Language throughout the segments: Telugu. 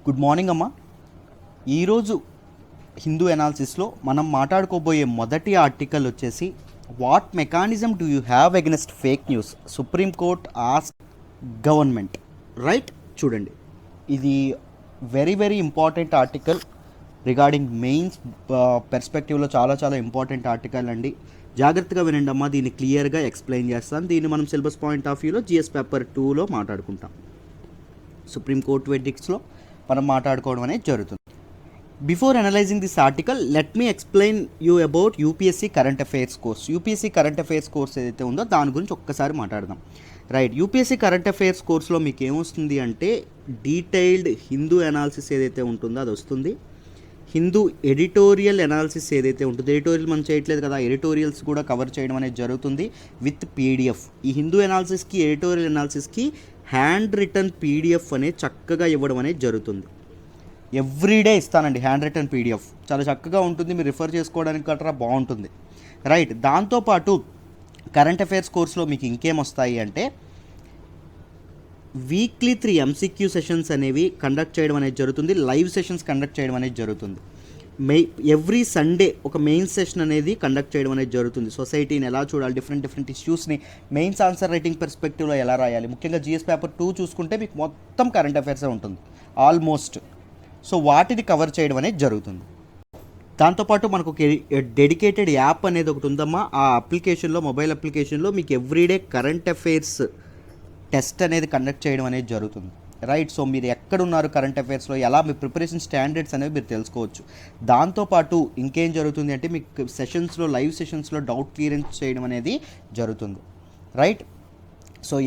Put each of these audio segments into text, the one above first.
గుడ్ మార్నింగ్ అమ్మా. ఈరోజు హిందూ ఎనాలిసిస్లో మనం మాట్లాడుకోబోయే మొదటి ఆర్టికల్ వచ్చేసి what mechanism do you have against fake news supreme court ask government. Right, చూడండి, ఇది very very important article regarding mains పెర్స్పెక్టివ్లో చాలా ఇంపార్టెంట్ ఆర్టికల్ అండి. జాగ్రత్తగా వినండి అమ్మా, దీన్ని క్లియర్గా ఎక్స్ప్లెయిన్ చేస్తాను. దీన్ని మనం సిలబస్ పాయింట్ ఆఫ్ వ్యూలో జిఎస్ పేపర్ 2లో మాట్లాడుకుంటాం. సుప్రీం కోర్ట్ వెర్డిక్ట్స్లో మనం మాట్లాడుకోవడం అనేది జరుగుతుంది. Before analysing this article let me explain you about UPSC current affairs course. UPSC current affairs course ఏదైతే ఉందో దాని గురించి ఒక్కసారి మాట్లాడదాం. రైట్, యూపీఎస్సీ కరెంట్ అఫైర్స్ కోర్స్లో మీకు ఏమొస్తుంది అంటే డీటెయిల్డ్ హిందూ అనాలిసిస్ ఏదైతే ఉంటుందో అది వస్తుంది. హిందూ ఎడిటోరియల్ అనాలిసిస్ ఏదైతే ఉంటుందో, ఎడిటోరియల్ మనం చేయట్లేదు కదా, ఎడిటోరియల్స్ కూడా కవర్ చేయడం అనేది జరుగుతుంది విత్ పీడిఎఫ్. ఈ హిందూ అనాలిసిస్కి ఎడిటోరియల్ అనాలిసిస్కి హ్యాండ్ రిటర్న్ పీడిఎఫ్ అనేది చక్కగా ఇవ్వడం అనేది జరుగుతుంది. ఎవ్రీడే ఇస్తానండి హ్యాండ్ రిటర్న్ పీడిఎఫ్, చాలా చక్కగా ఉంటుంది, మీరు రిఫర్ చేసుకోవడానికి గట్రా బాగుంటుంది. రైట్, దాంతోపాటు కరెంట్ అఫైర్స్ కోర్స్లో మీకు ఇంకేం వస్తాయి అంటే వీక్లీ 3 ఎంసీక్యూ సెషన్స్ అనేవి కండక్ట్ చేయడం అనేది జరుగుతుంది, లైవ్ సెషన్స్ కండక్ట్ చేయడం అనేది జరుగుతుంది. ఎవ్రీ సండే ఒక మెయిన్ సెషన్ అనేది కండక్ట్ చేయడం అనేది జరుగుతుంది. సొసైటీని ఎలా చూడాలి, డిఫరెంట్ ఇష్యూస్ని మెయిన్స్ ఆన్సర్ రైటింగ్ పర్స్పెక్టివ్లో ఎలా రాయాలి, ముఖ్యంగా జిఎస్ పేపర్ 2 చూసుకుంటే మీకు మొత్తం కరెంట్ అఫైర్సే ఉంటుంది ఆల్మోస్ట్. సో వాటిని కవర్ చేయడం అనేది జరుగుతుంది. దాంతోపాటు మనకు ఒక డెడికేటెడ్ యాప్ అనేది ఒకటి ఉందమ్మా. ఆ అప్లికేషన్లో, మొబైల్ అప్లికేషన్లో మీకు ఎవ్రీడే కరెంట్ అఫైర్స్ టెస్ట్ అనేది కండక్ట్ చేయడం అనేది జరుగుతుంది. రైట్, సో మీరు ఎక్కడున్నారు కరెంట్ అఫైర్స్లో, ఎలా మీ ప్రిపరేషన్ స్టాండర్డ్స్ అనేవి మీరు తెలుసుకోవచ్చు. దాంతోపాటు ఇంకేం జరుగుతుంది అంటే మీకు సెషన్స్లో, లైవ్ సెషన్స్లో డౌట్ క్లియరెన్స్ చేయడం అనేది జరుగుతుంది. రైట్, సో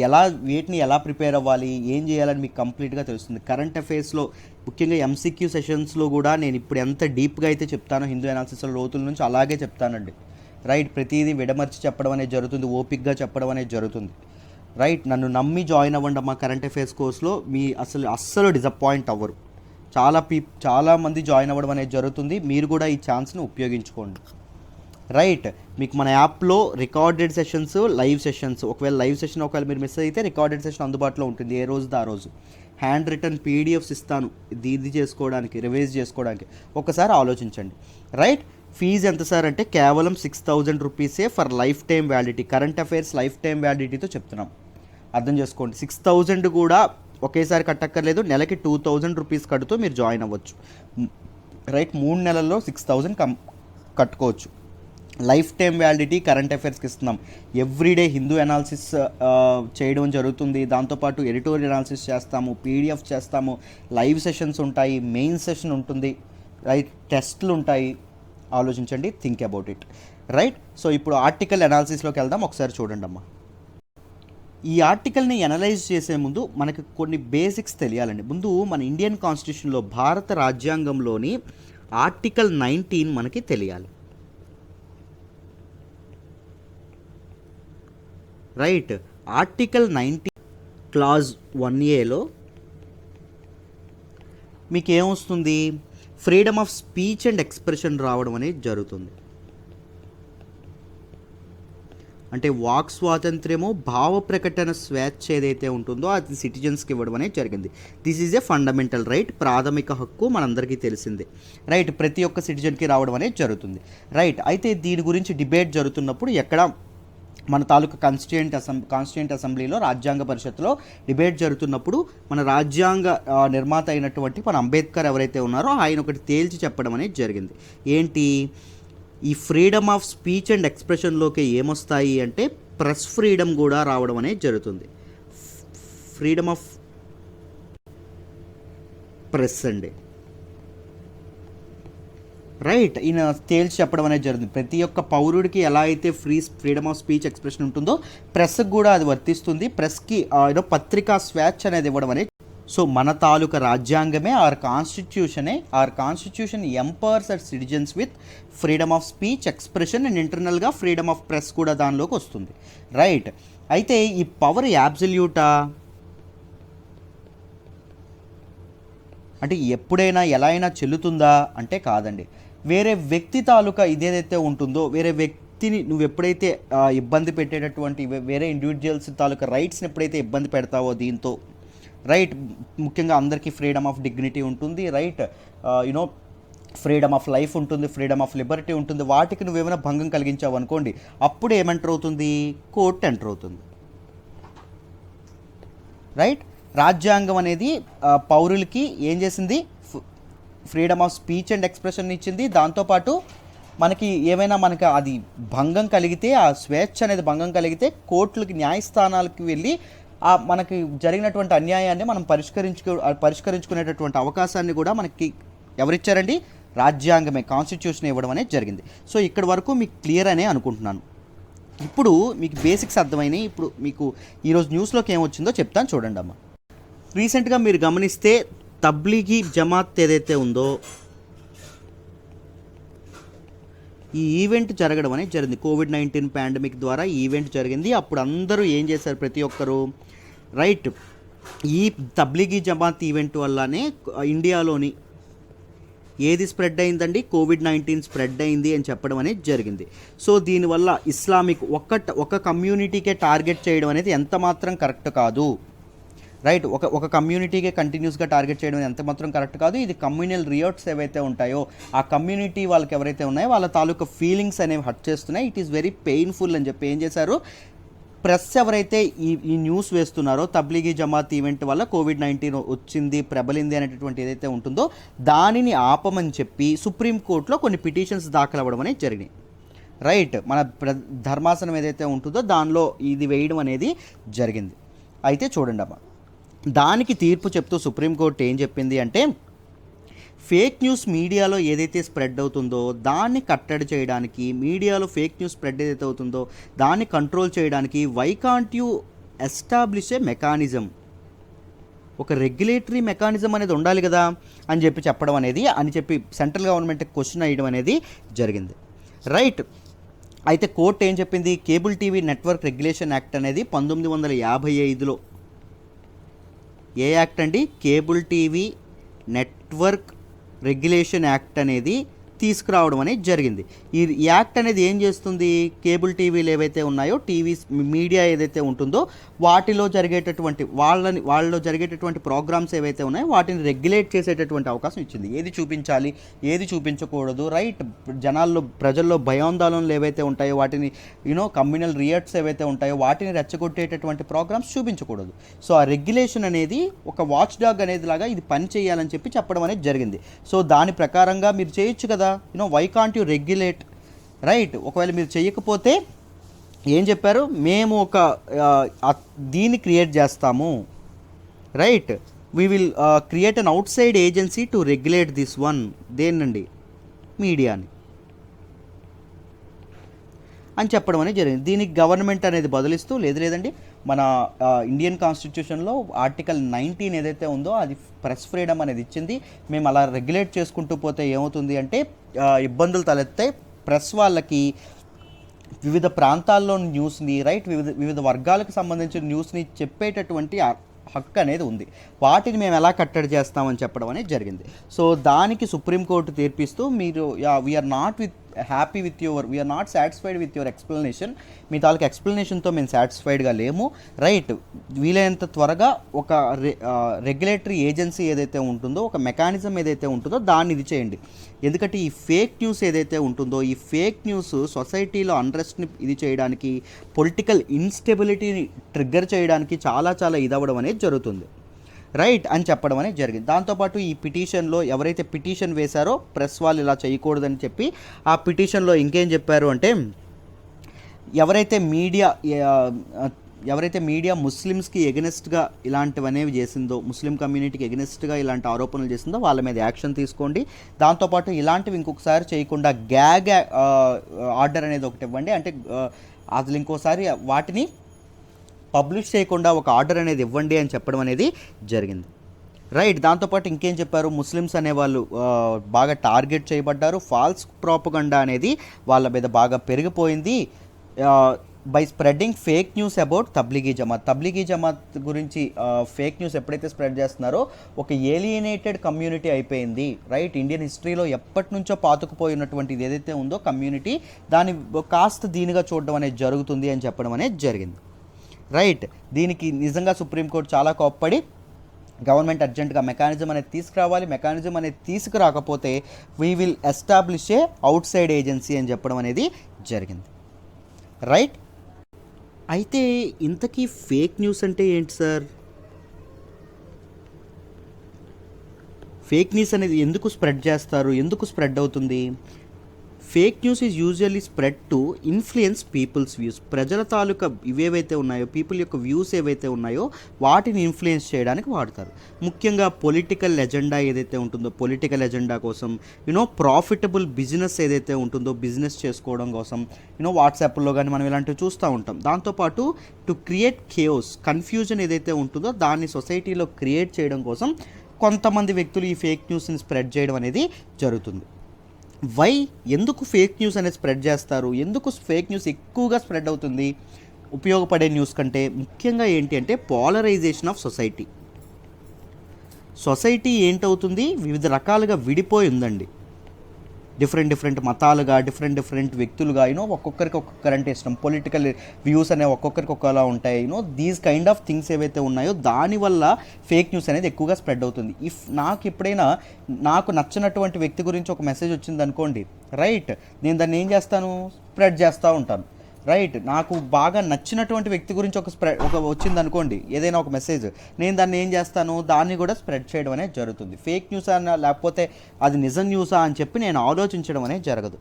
వీటిని ఎలా ప్రిపేర్ అవ్వాలి, ఏం చేయాలని మీకు కంప్లీట్గా తెలుస్తుంది. కరెంట్ అఫైర్స్లో ముఖ్యంగా ఎంసీక్యూ సెషన్స్లో కూడా నేను ఇప్పుడు ఎంత డీప్గా అయితే చెప్తానో హిందూ అనాలిసిస్లో లోతుల నుంచి అలాగే చెప్తానండి. రైట్, ప్రతిదీ విడమర్చి చెప్పడం అనేది జరుగుతుంది, ఓపిక్గా చెప్పడం అనేది జరుగుతుంది. రైట్, నన్ను నమ్మి జాయిన్ అవ్వండి మా కరెంట్ అఫైర్స్ కోర్స్లో, మీ అస్సలు డిసప్పాయింట్ అవ్వరు. చాలామంది జాయిన్ అవ్వడం అనేది జరుగుతుంది, మీరు కూడా ఈ ఛాన్స్ని ఉపయోగించుకోండి. రైట్, మీకు మన యాప్లో రికార్డెడ్ సెషన్స్, లైవ్ సెషన్స్, ఒకవేళ లైవ్ సెషన్ మీరు మిస్ అయితే రికార్డెడ్ సెషన్ అందుబాటులో ఉంటుంది, ఏ రోజుది ఆ రోజు. హ్యాండ్ రిటర్న్ పీడిఎఫ్స్ ఇస్తాను ఇది చేసుకోవడానికి, రివైజ్ చేసుకోవడానికి. ఒకసారి ఆలోచించండి. రైట్, ఫీజు ఎంత సార్ అంటే కేవలం 6,000 రూపీసే for life time validity. Current affairs life time వ్యాలిడిటీతో చెప్తున్నాం, అర్థం చేసుకోండి. 6,000 కూడా ఒకేసారి కట్టక్కర్లేదు, నెలకి 2,000 రూపీస్ కడుతూ మీరు జాయిన్ అవ్వచ్చు. రైట్, 3 నెలల్లో 6,000 కట్టుకోవచ్చు. లైఫ్ టైం వ్యాలిడిటీ కరెంట్ అఫైర్స్కి ఇస్తున్నాం. ఎవ్రీడే హిందూ అనాలిసిస్ చేయడం జరుగుతుంది, దాంతోపాటు ఎడిటోరియల్ అనాలిసిస్ చేస్తాము, పీడిఎఫ్ చేస్తాము, లైవ్ సెషన్స్ ఉంటాయి, మెయిన్ సెషన్ ఉంటుంది, రైట్, టెస్ట్లు ఉంటాయి. ఆలోచించండి, think about it. Right, so ఇప్పుడు ఆర్టికల్ అనాలిసిస్లోకి వెళ్దాం. ఒకసారి చూడండి అమ్మా. ఈ ఆర్టికల్ని అనలైజ్ చేసే ముందు మనకు కొన్ని బేసిక్స్ తెలియాలండి. ముందు మన ఇండియన్ కాన్స్టిట్యూషన్లో, భారత రాజ్యాంగంలోని ఆర్టికల్ 19 మనకి తెలియాలి. రైట్, ఆర్టికల్ 19 క్లాజ్ 1A మీకు ఏమొస్తుంది, freedom of speech and expression రావడం అనేది జరుగుతుంది. అంటే వాక్ స్వాతంత్ర్యము, భావ ప్రకటన స్వేచ్ఛ ఏదైతే ఉంటుందో అది సిటిజన్స్కి ఇవ్వడం అనేది జరిగింది. This is a fundamental right, ప్రాథమిక హక్కు మనందరికీ తెలిసిందే. రైట్, ప్రతి ఒక్క సిటిజన్కి రావడం అనేది జరుగుతుంది. రైట్, అయితే దీని గురించి డిబేట్ జరుగుతున్నప్పుడు ఎక్కడ మన తాలూకా కాన్స్టిట్యూయెంట్ అసెంబ్లీలో, రాజ్యాంగ పరిషత్తులో డిబేట్ జరుగుతున్నప్పుడు మన రాజ్యాంగ నిర్మాత అయినటువంటి మన అంబేద్కర్ ఎవరైతే ఉన్నారో ఆయన ఒకటి తేల్చి చెప్పడం అనేది జరిగింది. ఏంటి, ఈ ఫ్రీడమ్ ఆఫ్ స్పీచ్ అండ్ ఎక్స్ప్రెషన్లోకి ఏమొస్తాయి అంటే ప్రెస్ ఫ్రీడమ్ కూడా రావడం అనేది జరుగుతుంది. ఫ్రీడమ్ ఆఫ్ ప్రెస్ అండి. రైట్, ఈయన తేల్చి చెప్పడం అనేది జరుగుతుంది. ప్రతి ఒక్క పౌరుడికి ఎలా అయితే ఫ్రీడమ్ ఆఫ్ స్పీచ్ ఎక్స్ప్రెషన్ ఉంటుందో ప్రెస్కి కూడా అది వర్తిస్తుంది. ప్రెస్కి పత్రికా స్వేచ్ఛ అనేది ఇవ్వడం అనేది. సో మన తాలూకా రాజ్యాంగమే, our constitution empowers our citizens with freedom of speech, expression and ఇంటర్నల్గా ఫ్రీడమ్ ఆఫ్ ప్రెస్ కూడా దానిలోకి వస్తుంది. రైట్, అయితే ఈ పవర్ యాబ్సల్యూటా అంటే ఎప్పుడైనా ఎలా అయినా చెల్లుతుందా అంటే కాదండి. వేరే వ్యక్తి తాలూకా ఇదేదైతే ఉంటుందో, వేరే వ్యక్తిని నువ్వు ఎప్పుడైతే ఇబ్బంది పెట్టేటటువంటి వేరే ఇండివిజువల్స్ తాలూకా రైట్స్ని ఎప్పుడైతే ఇబ్బంది పెడతావో దీంతో, రైట్. ముఖ్యంగా అందరికీ ఫ్రీడమ్ ఆఫ్ డిగ్నిటీ ఉంటుంది, right, you know freedom of life ఉంటుంది, ఫ్రీడమ్ ఆఫ్ లిబర్టీ ఉంటుంది. వాటికి నువ్వేమైనా భంగం కలిగించావు అనుకోండి, అప్పుడు ఏమంటర్ అవుతుంది, కోర్టు ఎంటర్ అవుతుంది. రైట్. రాజ్యాంగం అనేది పౌరులకి ఏం చేసింది, freedom of speech and expression ఇచ్చింది. దాంతోపాటు మనకి ఏమైనా మనకి అది భంగం కలిగితే, ఆ స్వేచ్ఛ అనేది భంగం కలిగితే కోర్టులకి, న్యాయస్థానాలకి వెళ్ళి మనకి జరిగినటువంటి అన్యాయాన్ని మనం పరిష్కరించుకునేటటువంటి అవకాశాన్ని కూడా మనకి ఎవరిచ్చారండి, రాజ్యాంగమే, కాన్స్టిట్యూషన్ ఇవ్వడం అనేది జరిగింది. సో ఇక్కడి వరకు మీకు క్లియర్ అనే అనుకుంటున్నాను. ఇప్పుడు మీకు బేసిక్స్ అర్థమైనాయి. ఇప్పుడు మీకు ఈరోజు న్యూస్లోకి ఏమొచ్చిందో చెప్తాను, చూడండి అమ్మ. రీసెంట్గా మీరు గమనిస్తే తబ్లీగీ జమాత్ ఏదైతే ఉందో ఈ ఈవెంట్ జరగడం అనేది జరిగింది. కోవిడ్-19 పాండమిక్ ద్వారా ఈ ఈవెంట్ జరిగింది. అప్పుడు అందరూ ఏం చేశారు, ప్రతి ఒక్కరు, రైట్, ఈ తబ్లీగీ జమాత్ ఈవెంట్ వల్లనే ఇండియాలోని ఏది స్ప్రెడ్ అయిందండి, కోవిడ్-19 స్ప్రెడ్ అయింది అని చెప్పడం అనేది జరిగింది. సో దీనివల్ల ఇస్లామిక్ ఒక కమ్యూనిటీకే టార్గెట్ చేయడం అనేది ఎంత మాత్రం కరెక్ట్ కాదు, రైట్. ఒక కమ్యూనిటీకే కంటిన్యూస్గా టార్గెట్ చేయడం ఎంత మాత్రం కరెక్ట్ కాదు. ఇది కమ్యూనల్ రియోట్స్ ఏవైతే ఉంటాయో ఆ కమ్యూనిటీ వాళ్ళకి ఎవరైతే ఉన్నాయో వాళ్ళ తాలూకా ఫీలింగ్స్ అనేవి హర్ట్ చేస్తున్నాయి. ఇట్ ఈస్ వెరీ పెయిన్ఫుల్ అని చెప్పి ఏం చేశారు, ప్రెస్ ఎవరైతే ఈ న్యూస్ వేస్తున్నారో తబ్లీగీ జమాత్ ఈవెంట్ వల్ల కోవిడ్-19 వచ్చింది, ప్రబలింది అనేటటువంటి ఏదైతే ఉంటుందో దానిని ఆపమని చెప్పి సుప్రీంకోర్టులో కొన్ని పిటిషన్స్ దాఖలు అవ్వడం అనేది జరిగినాయి. రైట్. మన ధర్మాసనం ఏదైతే ఉంటుందో దానిలో ఇది వేయడం అనేది జరిగింది. అయితే చూడండి అమ్మా, దానికి తీర్పు చెప్తూ సుప్రీంకోర్టు ఏం చెప్పింది అంటే, ఫేక్ న్యూస్ మీడియాలో ఏదైతే స్ప్రెడ్ అవుతుందో దాన్ని కట్టడి చేయడానికి, మీడియాలో ఫేక్ న్యూస్ స్ప్రెడ్ ఏదైతే అవుతుందో దాన్ని కంట్రోల్ చేయడానికి why can't you establish a mechanism, ఒక రెగ్యులేటరీ మెకానిజం అనేది ఉండాలి కదా అని చెప్పడం అనేది అని చెప్పి సెంట్రల్ గవర్నమెంట్ క్వశ్చన్ వేయడం అనేది జరిగింది. రైట్. అయితే కోర్టు ఏం చెప్పింది, cable TV network regulation act అనేది 1955లో, ఏ యాక్ట్ అండి, cable TV network regulation act అనేది తీసుకురావడం అనేది జరిగింది. ఈ యాక్ట్ అనేది ఏం చేస్తుంది, కేబుల్ టీవీలు ఏవైతే ఉన్నాయో, మీడియా ఏదైతే ఉంటుందో వాటిలో జరిగేటటువంటి వాళ్ళలో జరిగేటటువంటి ప్రోగ్రామ్స్ ఏవైతే ఉన్నాయో వాటిని రెగ్యులేట్ చేసేటటువంటి అవకాశం ఇచ్చింది. ఏది చూపించాలి, ఏది చూపించకూడదు, రైట్. ప్రజల్లో భయాందోళనలు ఏవైతే ఉంటాయో వాటిని, కమ్యూనల్ రియాట్స్ ఏవైతే ఉంటాయో వాటిని రెచ్చగొట్టేటటువంటి ప్రోగ్రామ్స్ చూపించకూడదు. సో ఆ రెగ్యులేషన్ అనేది ఒక వాచ్ డాగ్ అనేది లాగా ఇది పని చేయాలని చెప్పడం అనేది జరిగింది. సో దాని ప్రకారంగా మీరు చేయొచ్చు కదా, why can't you regulate, right. ఒకవేళ మీరు చేయకపోతే ఏం చెప్పారు, మేము ఒక దీన్ని క్రియేట్ చేస్తాము, right. We will create an outside agency to regulate this one, దేనండి, మీడియాని అని చెప్పడం అనేది జరిగింది. దీనికి గవర్నమెంట్ అనేది బదులిస్తూ లేదండి మన ఇండియన్ కాన్స్టిట్యూషన్లో ఆర్టికల్ 19 ఏదైతే ఉందో అది ప్రెస్ ఫ్రీడమ్ అనేది ఇచ్చింది. మేము అలా రెగ్యులేట్ చేసుకుంటూ పోతే ఏమవుతుంది అంటే ఇబ్బందులు తలెత్తాయి. ప్రెస్ వాళ్ళకి వివిధ ప్రాంతాల్లో న్యూస్ని, రైట్, వివిధ వర్గాలకు సంబంధించిన న్యూస్ని చెప్పేటటువంటి హక్కు అనేది ఉంది. వాటిని మేము ఎలా కట్టడి చేస్తామని చెప్పడం అనేది జరిగింది. సో దానికి సుప్రీంకోర్టు తీర్పిస్తూ మీరు we are not we are not satisfied with your explanation, మీ తాలూకు ఎక్స్ప్లెనేషన్తో మేము సాటిస్ఫైడ్గా లేము, రైట్. వీలైనంత త్వరగా ఒక రెగ్యులేటరీ ఏజెన్సీ ఏదైతే ఉంటుందో, ఒక మెకానిజం ఏదైతే ఉంటుందో దాన్ని ఇది చేయండి. ఎందుకంటే ఈ ఫేక్ న్యూస్ ఏదైతే ఉంటుందో ఈ ఫేక్ న్యూస్ సొసైటీలో అన్రెస్ట్ని ఇది చేయడానికి, పొలిటికల్ ఇన్స్టెబిలిటీని ట్రిగ్గర్ చేయడానికి చాలా ఇదవ్వడం అనేది జరుగుతుంది, రైట్ అని చెప్పడం అనేది జరిగింది. దాంతోపాటు ఈ పిటిషన్లో ఎవరైతే పిటిషన్ వేశారో ప్రెస్ వాళ్ళు ఇలా చేయకూడదని చెప్పి ఆ పిటిషన్లో ఇంకేం చెప్పారు అంటే, ఎవరైతే మీడియా ముస్లిమ్స్కి ఎగనెస్ట్గా ఇలాంటివనేవి చేసిందో, ముస్లిం కమ్యూనిటీకి ఎగనెస్ట్గా ఇలాంటి ఆరోపణలు చేసిందో వాళ్ళ మీద యాక్షన్ తీసుకోండి. దాంతోపాటు ఇలాంటివి ఇంకొకసారి చేయకుండా గ్యాగ్ ఆర్డర్ అనేది ఒకటి ఇవ్వండి, అంటే అసలు ఇంకోసారి వాటిని పబ్లిష్ చేయకుండా ఒక ఆర్డర్ అనేది ఇవ్వండి అని చెప్పడం అనేది జరిగింది, రైట్. దాంతోపాటు ఇంకేం చెప్పారు, ముస్లిమ్స్ అనేవాళ్ళు బాగా టార్గెట్ చేయబడ్డారు, ఫాల్స్ ప్రోపగండా అనేది వాళ్ళ మీద బాగా పెరిగిపోయింది by spreading fake news about Tablighi Jamaat గురించి ఫేక్ న్యూస్ ఎప్పుడైతే స్ప్రెడ్ చేస్తున్నారో ఒక ఏలియనేటెడ్ కమ్యూనిటీ అయిపోయింది, రైట్. ఇండియన్ హిస్టరీలో ఎప్పటి నుంచో పాతుకుపోయినటువంటిది ఏదైతే ఉందో కమ్యూనిటీ, దాన్ని కాస్త దీనిగా చూడడం అనేది జరుగుతుంది అని చెప్పడం అనేది జరిగింది, రైట్. దీనికి నిజంగా సుప్రీంకోర్టు చాలా కోప్పడి గవర్నమెంట్ అర్జెంటుగా మెకానిజం అనేది తీసుకురావాలి. మెకానిజం అనేది తీసుకురాకపోతే we will establish a outside agency అని చెప్పడం అనేది జరిగింది. రైట్. అయితే ఇంతకీ ఫేక్ న్యూస్ అంటే ఏంటి సార్? ఫేక్ న్యూస్ అనేది ఎందుకు స్ప్రెడ్ చేస్తారు, ఎందుకు స్ప్రెడ్ అవుతుంది? Fake news is usually spread to influence people's views. ప్రజల తాలూకా ఇవేవైతే ఉన్నాయో, పీపుల్ యొక్క వ్యూస్ ఏవైతే ఉన్నాయో వాటిని ఇన్ఫ్లుయెన్స్ చేయడానికి వాడతారు. ముఖ్యంగా పొలిటికల్ ఎజెండా ఏదైతే ఉంటుందో, పొలిటికల్ ఎజెండా కోసం, ప్రాఫిటబుల్ బిజినెస్ ఏదైతే ఉంటుందో, బిజినెస్ చేసుకోవడం కోసం, వాట్సాప్లో కానీ మనం ఇలాంటివి చూస్తూ ఉంటాం. దాంతోపాటు టు క్రియేట్ కేయోస్, కన్ఫ్యూజన్ ఏదైతే ఉంటుందో దాన్ని సొసైటీలో క్రియేట్ చేయడం కోసం కొంతమంది వ్యక్తులు ఈ ఫేక్ న్యూస్ని స్ప్రెడ్ చేయడం అనేది జరుగుతుంది. వై, ఎందుకు ఫేక్ న్యూస్ అనేది స్ప్రెడ్ చేస్తారు, ఎందుకు ఫేక్ న్యూస్ ఎక్కువగా స్ప్రెడ్ అవుతుంది ఉపయోగపడే న్యూస్ కంటే? ముఖ్యంగా ఏంటి అంటే పోలరైజేషన్ ఆఫ్ సొసైటీ. సొసైటీ ఏంటవుతుంది, వివిధ రకాలుగా విడిపోయి ఉందండి. డిఫరెంట్ మతాలుగా, డిఫరెంట్ వ్యక్తులుగా, ఒక్కొక్కరికి ఒక్కొక్కరంటే ఇష్టం. పొలిటికల్ వ్యూస్ అనేవి ఒక్కొక్కరికి ఒక్కలా ఉంటాయి. దీస్ కైండ్ ఆఫ్ థింగ్స్ ఏవైతే ఉన్నాయో దానివల్ల ఫేక్ న్యూస్ అనేది ఎక్కువగా స్ప్రెడ్ అవుతుంది. ఇఫ్ నాకు ఎప్పుడైనా నాకు నచ్చినటువంటి వ్యక్తి గురించి ఒక మెసేజ్ వచ్చింది అనుకోండి, రైట్, నేను దాన్ని ఏం చేస్తాను, స్ప్రెడ్ చేస్తూ ఉంటాను. రైట్, నాకు బాగా నచ్చినటువంటి వ్యక్తి గురించి ఒక వచ్చింది అనుకోండి, ఏదైనా ఒక మెసేజ్, నేను దాన్ని ఏం చేస్తాను, దాన్ని కూడా స్ప్రెడ్ చేయడం అనేది జరుగుతుంది. ఫేక్ న్యూస్ అన్న లేకపోతే అది నిజం న్యూసా అని చెప్పి నేను ఆలోచించడం అనేది జరగదు.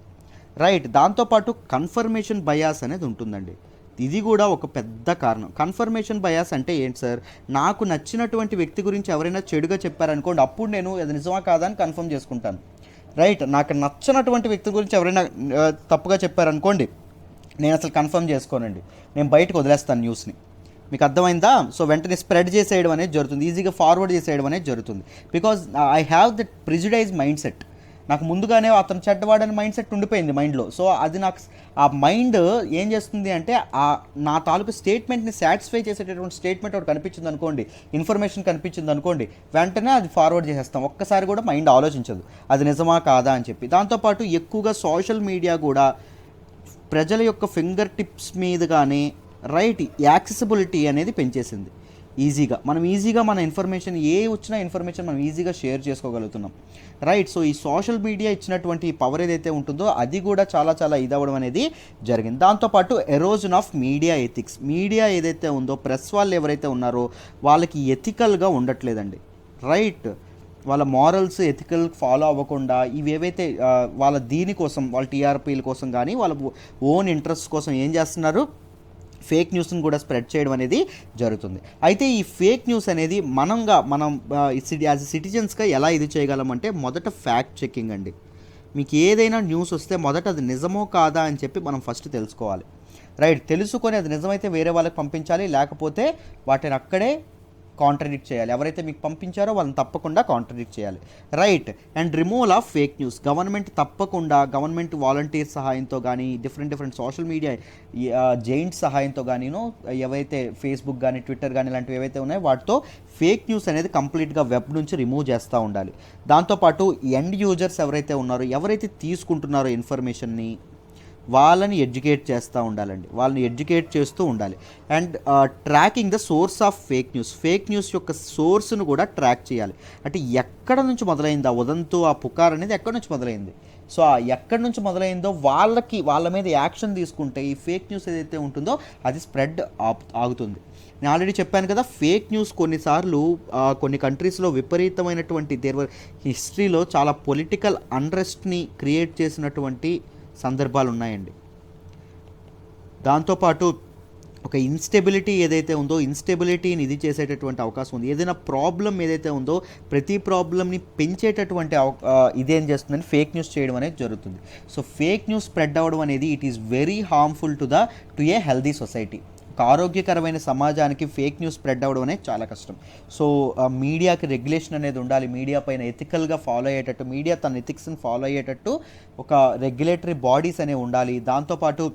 రైట్. దాంతోపాటు కన్ఫర్మేషన్ బయాస్ అనేది ఉంటుందండి. ఇది కూడా ఒక పెద్ద కారణం. కన్ఫర్మేషన్ బయాస్ అంటే ఏంటి సార్? నాకు నచ్చినటువంటి వ్యక్తి గురించి ఎవరైనా చెడుగా చెప్పారనుకోండి, అప్పుడు నేను అది నిజమా కాదా అని కన్ఫర్మ్ చేసుకుంటాను. రైట్. నాకు నచ్చినటువంటి వ్యక్తి గురించి ఎవరైనా తప్పుగా చెప్పారనుకోండి, నేను అసలు కన్ఫర్మ్ చేసుకోనండి, నేను బయటకు వదిలేస్తాను న్యూస్ని. మీకు అర్థమైందా? సో వెంటనే స్ప్రెడ్ చేసేయడం అనేది జరుగుతుంది, ఈజీగా ఫార్వర్డ్ చేసేయడం అనేది జరుగుతుంది. Because I have that prejudice mind set. నాకు ముందుగానే అతను చెడ్డవాడని మైండ్ సెట్ ఉండిపోయింది మైండ్లో. సో అది నాకు ఆ మైండ్ ఏం చేస్తుంది అంటే నా తాలూకు స్టేట్మెంట్ని సాటిస్ఫై చేసేటటువంటి స్టేట్మెంట్ ఒకటి కనిపించింది అనుకోండి, ఇన్ఫర్మేషన్ కనిపించింది అనుకోండి, వెంటనే అది ఫార్వర్డ్ చేసేస్తాం. ఒక్కసారి కూడా మైండ్ ఆలోచించదు అది నిజమా కాదా అని చెప్పి. దాంతోపాటు ఎక్కువగా సోషల్ మీడియా కూడా ప్రజల యొక్క ఫింగర్ టిప్స్ మీదుగానే రైట్ యాక్సెసిబిలిటీ అనేది పెంచేసింది. మనం ఈజీగా మన ఇన్ఫర్మేషన్ వచ్చిన ఇన్ఫర్మేషన్ మనం ఈజీగా షేర్ చేసుకోగలుగుతున్నాం. రైట్. సో ఈ సోషల్ మీడియా ఇచ్చినటువంటి పవర్ ఏదైతే ఉంటుందో అది కూడా చాలా ఇదవ్వడం అనేది జరిగింది. దాంతోపాటు erosion of media ethics. Media ఏదైతే ఉందో, ప్రెస్ వాళ్ళు ఎవరైతే ఉన్నారో వాళ్ళకి ఎథికల్గా ఉండట్లేదండి. రైట్. వాళ్ళ మారల్స్ ఎథికల్ ఫాలో అవ్వకుండా ఇవేవైతే వాళ్ళ దీనికోసం, వాళ్ళ టీఆర్పీల కోసం కానీ వాళ్ళ ఓన్ ఇంట్రెస్ట్ కోసం ఏం చేస్తున్నారు, ఫేక్ న్యూస్ని కూడా స్ప్రెడ్ చేయడం అనేది జరుగుతుంది. అయితే ఈ ఫేక్ న్యూస్ అనేది మనం యాజ్ సిటిజన్స్గా ఎలా ఇది చేయగలమంటే, మొదట ఫ్యాక్ట్ చెకింగ్ అండి. మీకు ఏదైనా న్యూస్ వస్తే మొదట అది నిజమో కాదా అని చెప్పి మనం ఫస్ట్ తెలుసుకోవాలి. రైట్. తెలుసుకొని అది నిజమైతే వేరే వాళ్ళకి పంపించాలి, లేకపోతే వాటిని అక్కడే కాంట్రడిక్ట్ చేయాలి. ఎవరైతే మీకు పంపించారో వాళ్ళని తప్పకుండా కాంట్రడిక్ట్ చేయాలి. Right. And removal of fake news. Government volunteer సహాయంతో కానీ, డిఫరెంట్ సోషల్ మీడియా జైంట్స్ సహాయంతో కానీ, ఏవైతే ఫేస్బుక్ కానీ, ట్విట్టర్ కానీ ఇలాంటివి ఏవైతే ఉన్నాయో వాటితో ఫేక్ న్యూస్ అనేది కంప్లీట్గా వెబ్ నుంచి రిమూవ్ చేస్తూ ఉండాలి. దాంతోపాటు ఎండ్ యూజర్స్ ఎవరైతే ఉన్నారో, ఎవరైతే తీసుకుంటున్నారో ఇన్ఫర్మేషన్ని, వాళ్ళని ఎడ్యుకేట్ చేస్తూ ఉండాలండి, వాళ్ళని ఎడ్యుకేట్ చేస్తూ ఉండాలి. And tracking the source of fake news యొక్క సోర్స్ను కూడా ట్రాక్ చేయాలి. అంటే ఎక్కడ నుంచి మొదలైంది ఆ ఉదంతు, ఆ పుకార్ అనేది ఎక్కడి నుంచి మొదలైంది. సో ఆ ఎక్కడి నుంచి మొదలైందో వాళ్ళ మీద యాక్షన్ తీసుకుంటే ఈ ఫేక్ న్యూస్ ఏదైతే ఉంటుందో అది స్ప్రెడ్ ఆగుతుంది. నేను ఆల్రెడీ చెప్పాను కదా, ఫేక్ న్యూస్ కొన్నిసార్లు కొన్ని కంట్రీస్లో విపరీతమైనటువంటి హిస్టరీలో చాలా పొలిటికల్ అన్రెస్ట్ని క్రియేట్ చేసినటువంటి సందర్భాలు ఉన్నాయండి. దాంతోపాటు ఒక ఇన్స్టెబిలిటీ ఏదైతే ఉందో, ఇన్స్టెబిలిటీని ఇది చేసేటటువంటి అవకాశం ఉంది. ఏదైనా ప్రాబ్లం ఏదైతే ఉందో ప్రతి ప్రాబ్లమ్ని పెంచేటటువంటి ఇదేం చేస్తుందని ఫేక్ న్యూస్ చేయడం అనేది జరుగుతుంది. సో ఫేక్ న్యూస్ స్ప్రెడ్ అవ్వడం అనేది it is very harmful to A healthy society. ఒక ఆరోగ్యకరమైన సమాజానికి ఫేక్ న్యూస్ స్ప్రెడ్ అవ్వడం అనేది చాలా కష్టం. సో మీడియాకి రెగ్యులేషన్ అనేది ఉండాలి. మీడియా పైన ఎథికల్గా ఫాలో అయ్యేటట్టు, మీడియా తన ఎథిక్స్ని ఫాలో అయ్యేటట్టు ఒక రెగ్యులేటరీ బాడీస్ అనేవి ఉండాలి. దాంతోపాటు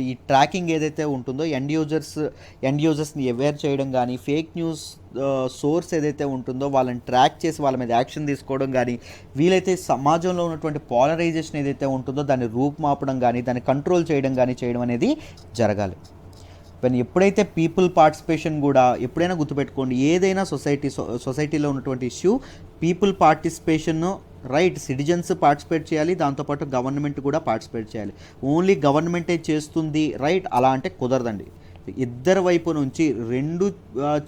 ఈ ట్రాకింగ్ ఏదైతే ఉంటుందో ఎండ్ యూజర్స్ని అవేర్ చేయడం కానీ, ఫేక్ న్యూస్ సోర్స్ ఏదైతే ఉంటుందో వాళ్ళని ట్రాక్ చేసి వాళ్ళ మీద యాక్షన్ తీసుకోవడం కానీ, వీలైతే సమాజంలో ఉన్నటువంటి పోలరైజేషన్ ఏదైతే ఉంటుందో దాన్ని రూపుమాపడం కానీ, దాన్ని కంట్రోల్ చేయడం అనేది జరగాలి. ఎప్పుడైతే పీపుల్ పార్టిసిపేషన్ కూడా ఎప్పుడైనా గుర్తుపెట్టుకోండి, ఏదైనా సొసైటీలో ఉన్నటువంటి issue people participation, right, citizens participate చేయాలి, దాంతోపాటు గవర్నమెంట్ కూడా పార్టిసిపేట్ చేయాలి. ఓన్లీ గవర్నమెంటే చేస్తుంది రైట్ అలా అంటే కుదరదండి. ఇద్దరి వైపు నుంచి రెండు